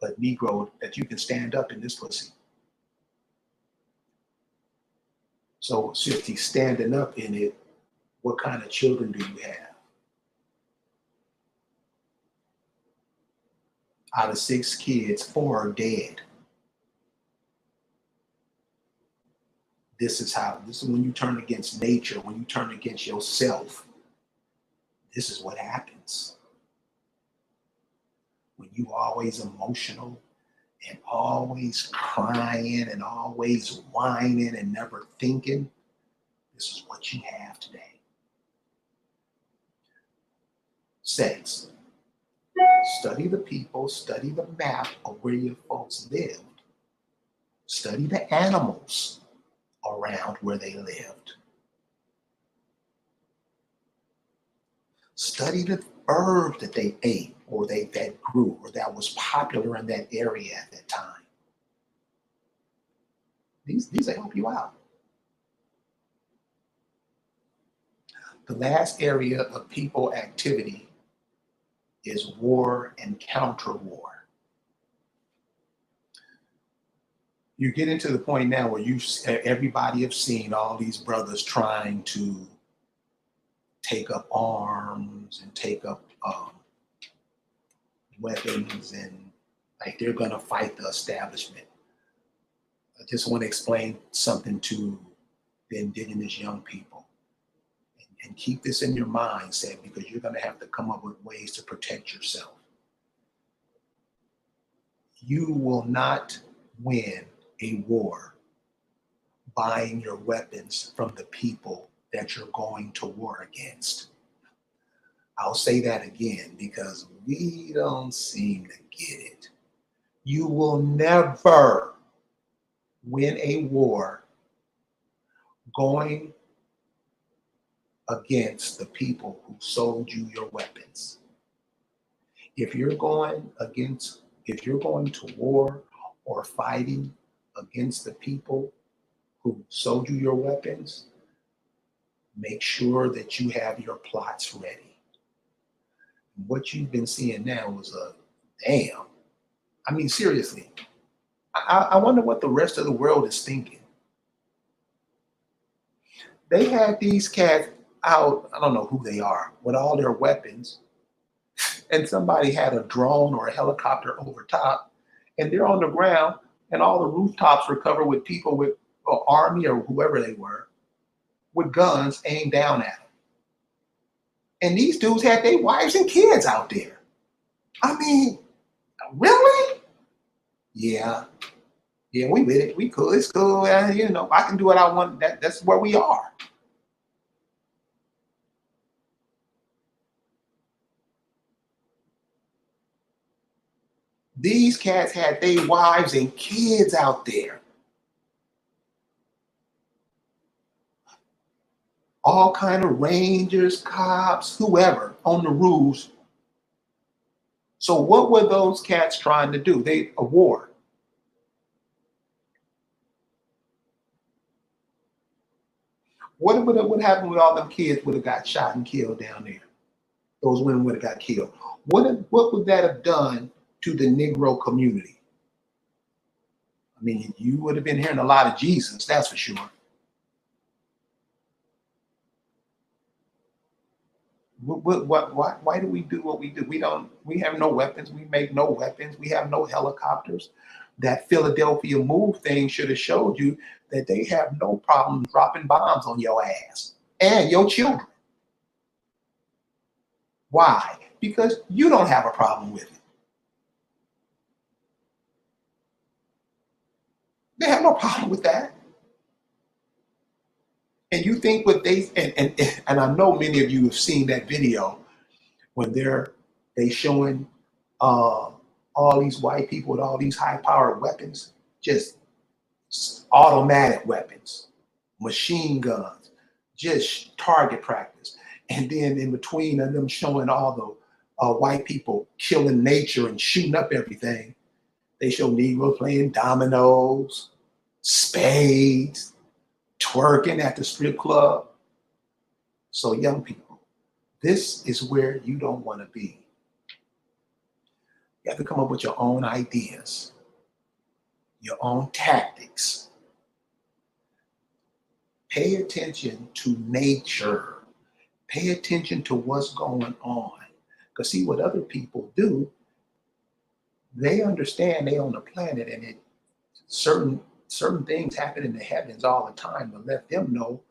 a Negro that you can stand up in this pussy. So since he's standing up in it, what kind of children do you have? Out of 6 kids, 4 are dead. This is when you turn against nature, when you turn against yourself, this is what happens. When you always emotional and always crying and always whining and never thinking, this is what you have today. Sex. Study the people, study the map of where your folks lived. Study the animals around where they lived. Study the herbs that they ate or that grew or that was popular in that area at that time. These will help you out. The last area of people activity is war and counter war. You get into the point now where everybody have seen all these brothers trying to take up arms and take up weapons and like they're going to fight the establishment. I just want to explain something to the indigenous young people and keep this in your mindset because you're going to have to come up with ways to protect yourself. You will not win a war buying your weapons from the people that you're going to war against. I'll say that again because we don't seem to get it. You will never win a war going against the people who sold you your weapons. If you're going to war or fighting against the people who sold you your weapons, make sure that you have your plots ready. What you've been seeing now is damn. I mean, seriously, I wonder what the rest of the world is thinking. They had these cats out, I don't know who they are, with all their weapons, and somebody had a drone or a helicopter over top, and they're on the ground, and all the rooftops were covered with people with army or whoever they were, with guns aimed down at them. And these dudes had their wives and kids out there. I mean, really? Yeah, we with it. We cool. It's cool. I can do what I want. That's where we are. These cats had their wives and kids out there. All kind of rangers, cops, whoever on the roofs. So what were those cats trying to do? A war. What would happen with all them kids would have got shot and killed down there? Those women would have got killed. What would that have done to the Negro community? I mean, you would have been hearing a lot of Jesus, that's for sure. Why do we do what we do? We have no weapons. We make no weapons. We have no helicopters. That Philadelphia move thing should have showed you that they have no problem dropping bombs on your ass and your children. Why? Because you don't have a problem with it. They have no problem with that. And you think what they and I know many of you have seen that video when they showing all these white people with all these high-powered weapons, just automatic weapons, machine guns, just target practice. And then in between of them showing all the white people killing nature and shooting up everything, they show Negroes playing dominoes, spades, twerking at the strip club. So young people, this is where you don't want to be. You have to come up with your own ideas, your own tactics. Pay attention to nature. Pay attention to what's going on. Because see what other people do, they understand they on the planet and certain things happen in the heavens all the time to let them know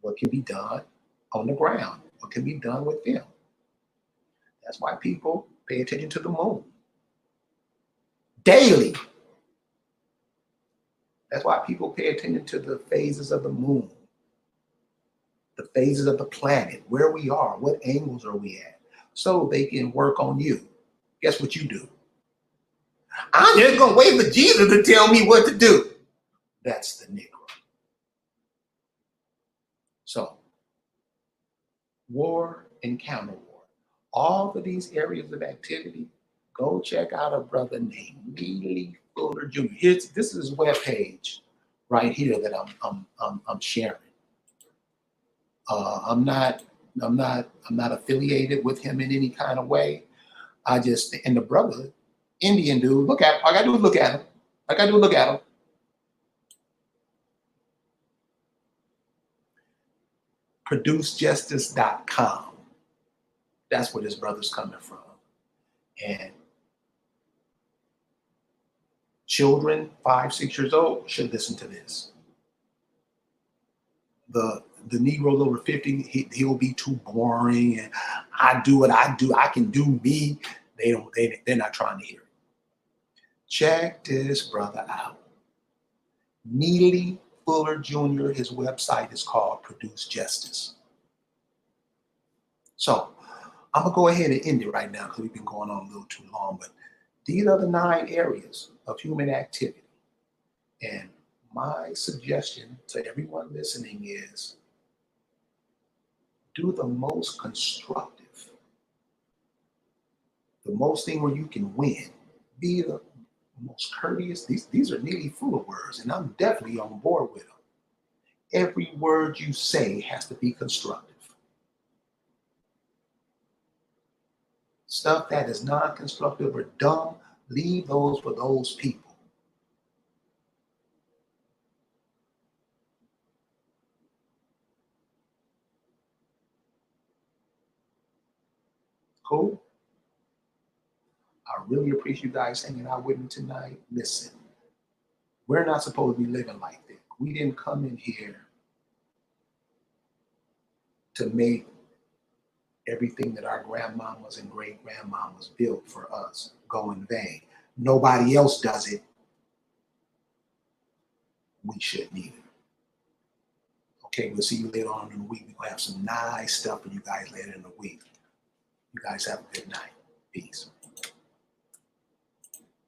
what can be done on the ground, what can be done with them. That's why people pay attention to the moon daily. That's why people pay attention to the phases of the moon, the phases of the planet, where we are, what angles are we at, so they can work on you. Guess what you do? I'm just gonna wait for Jesus to tell me what to do. That's the Negro. So, war and counter war. All of these areas of activity, go check out a brother named Neely Fuller Jr. This is his webpage right here that I'm sharing. I'm not affiliated with him in any kind of way. And the brother, Indian dude, look at him. All I gotta do is look at him. ProduceJustice.com. That's where this brother's coming from. And children 5, 6 years old should listen to this. The Negro over 50, he'll be too boring and I do what I do, I can do me. They're not trying to hear it. Check this brother out. Neely Fuller Jr., his website is called Produce Justice. So I'm gonna go ahead and end it right now because we've been going on a little too long, but these are the 9 areas of human activity. And my suggestion to everyone listening is do the most constructive, the most thing where you can win. Be the most courteous. These are Neely Fuller words, and I'm definitely on board with them. Every word you say has to be constructive. Stuff that is non-constructive or dumb, leave those for those people. Cool? I really appreciate you guys hanging out with me tonight. Listen, we're not supposed to be living like this. We didn't come in here to make everything that our grandmamas and great-grandmamas built for us go in vain. Nobody else does it. We shouldn't either. Okay, we'll see you later on in the week. We're going to have some nice stuff for you guys later in the week. You guys have a good night. Peace.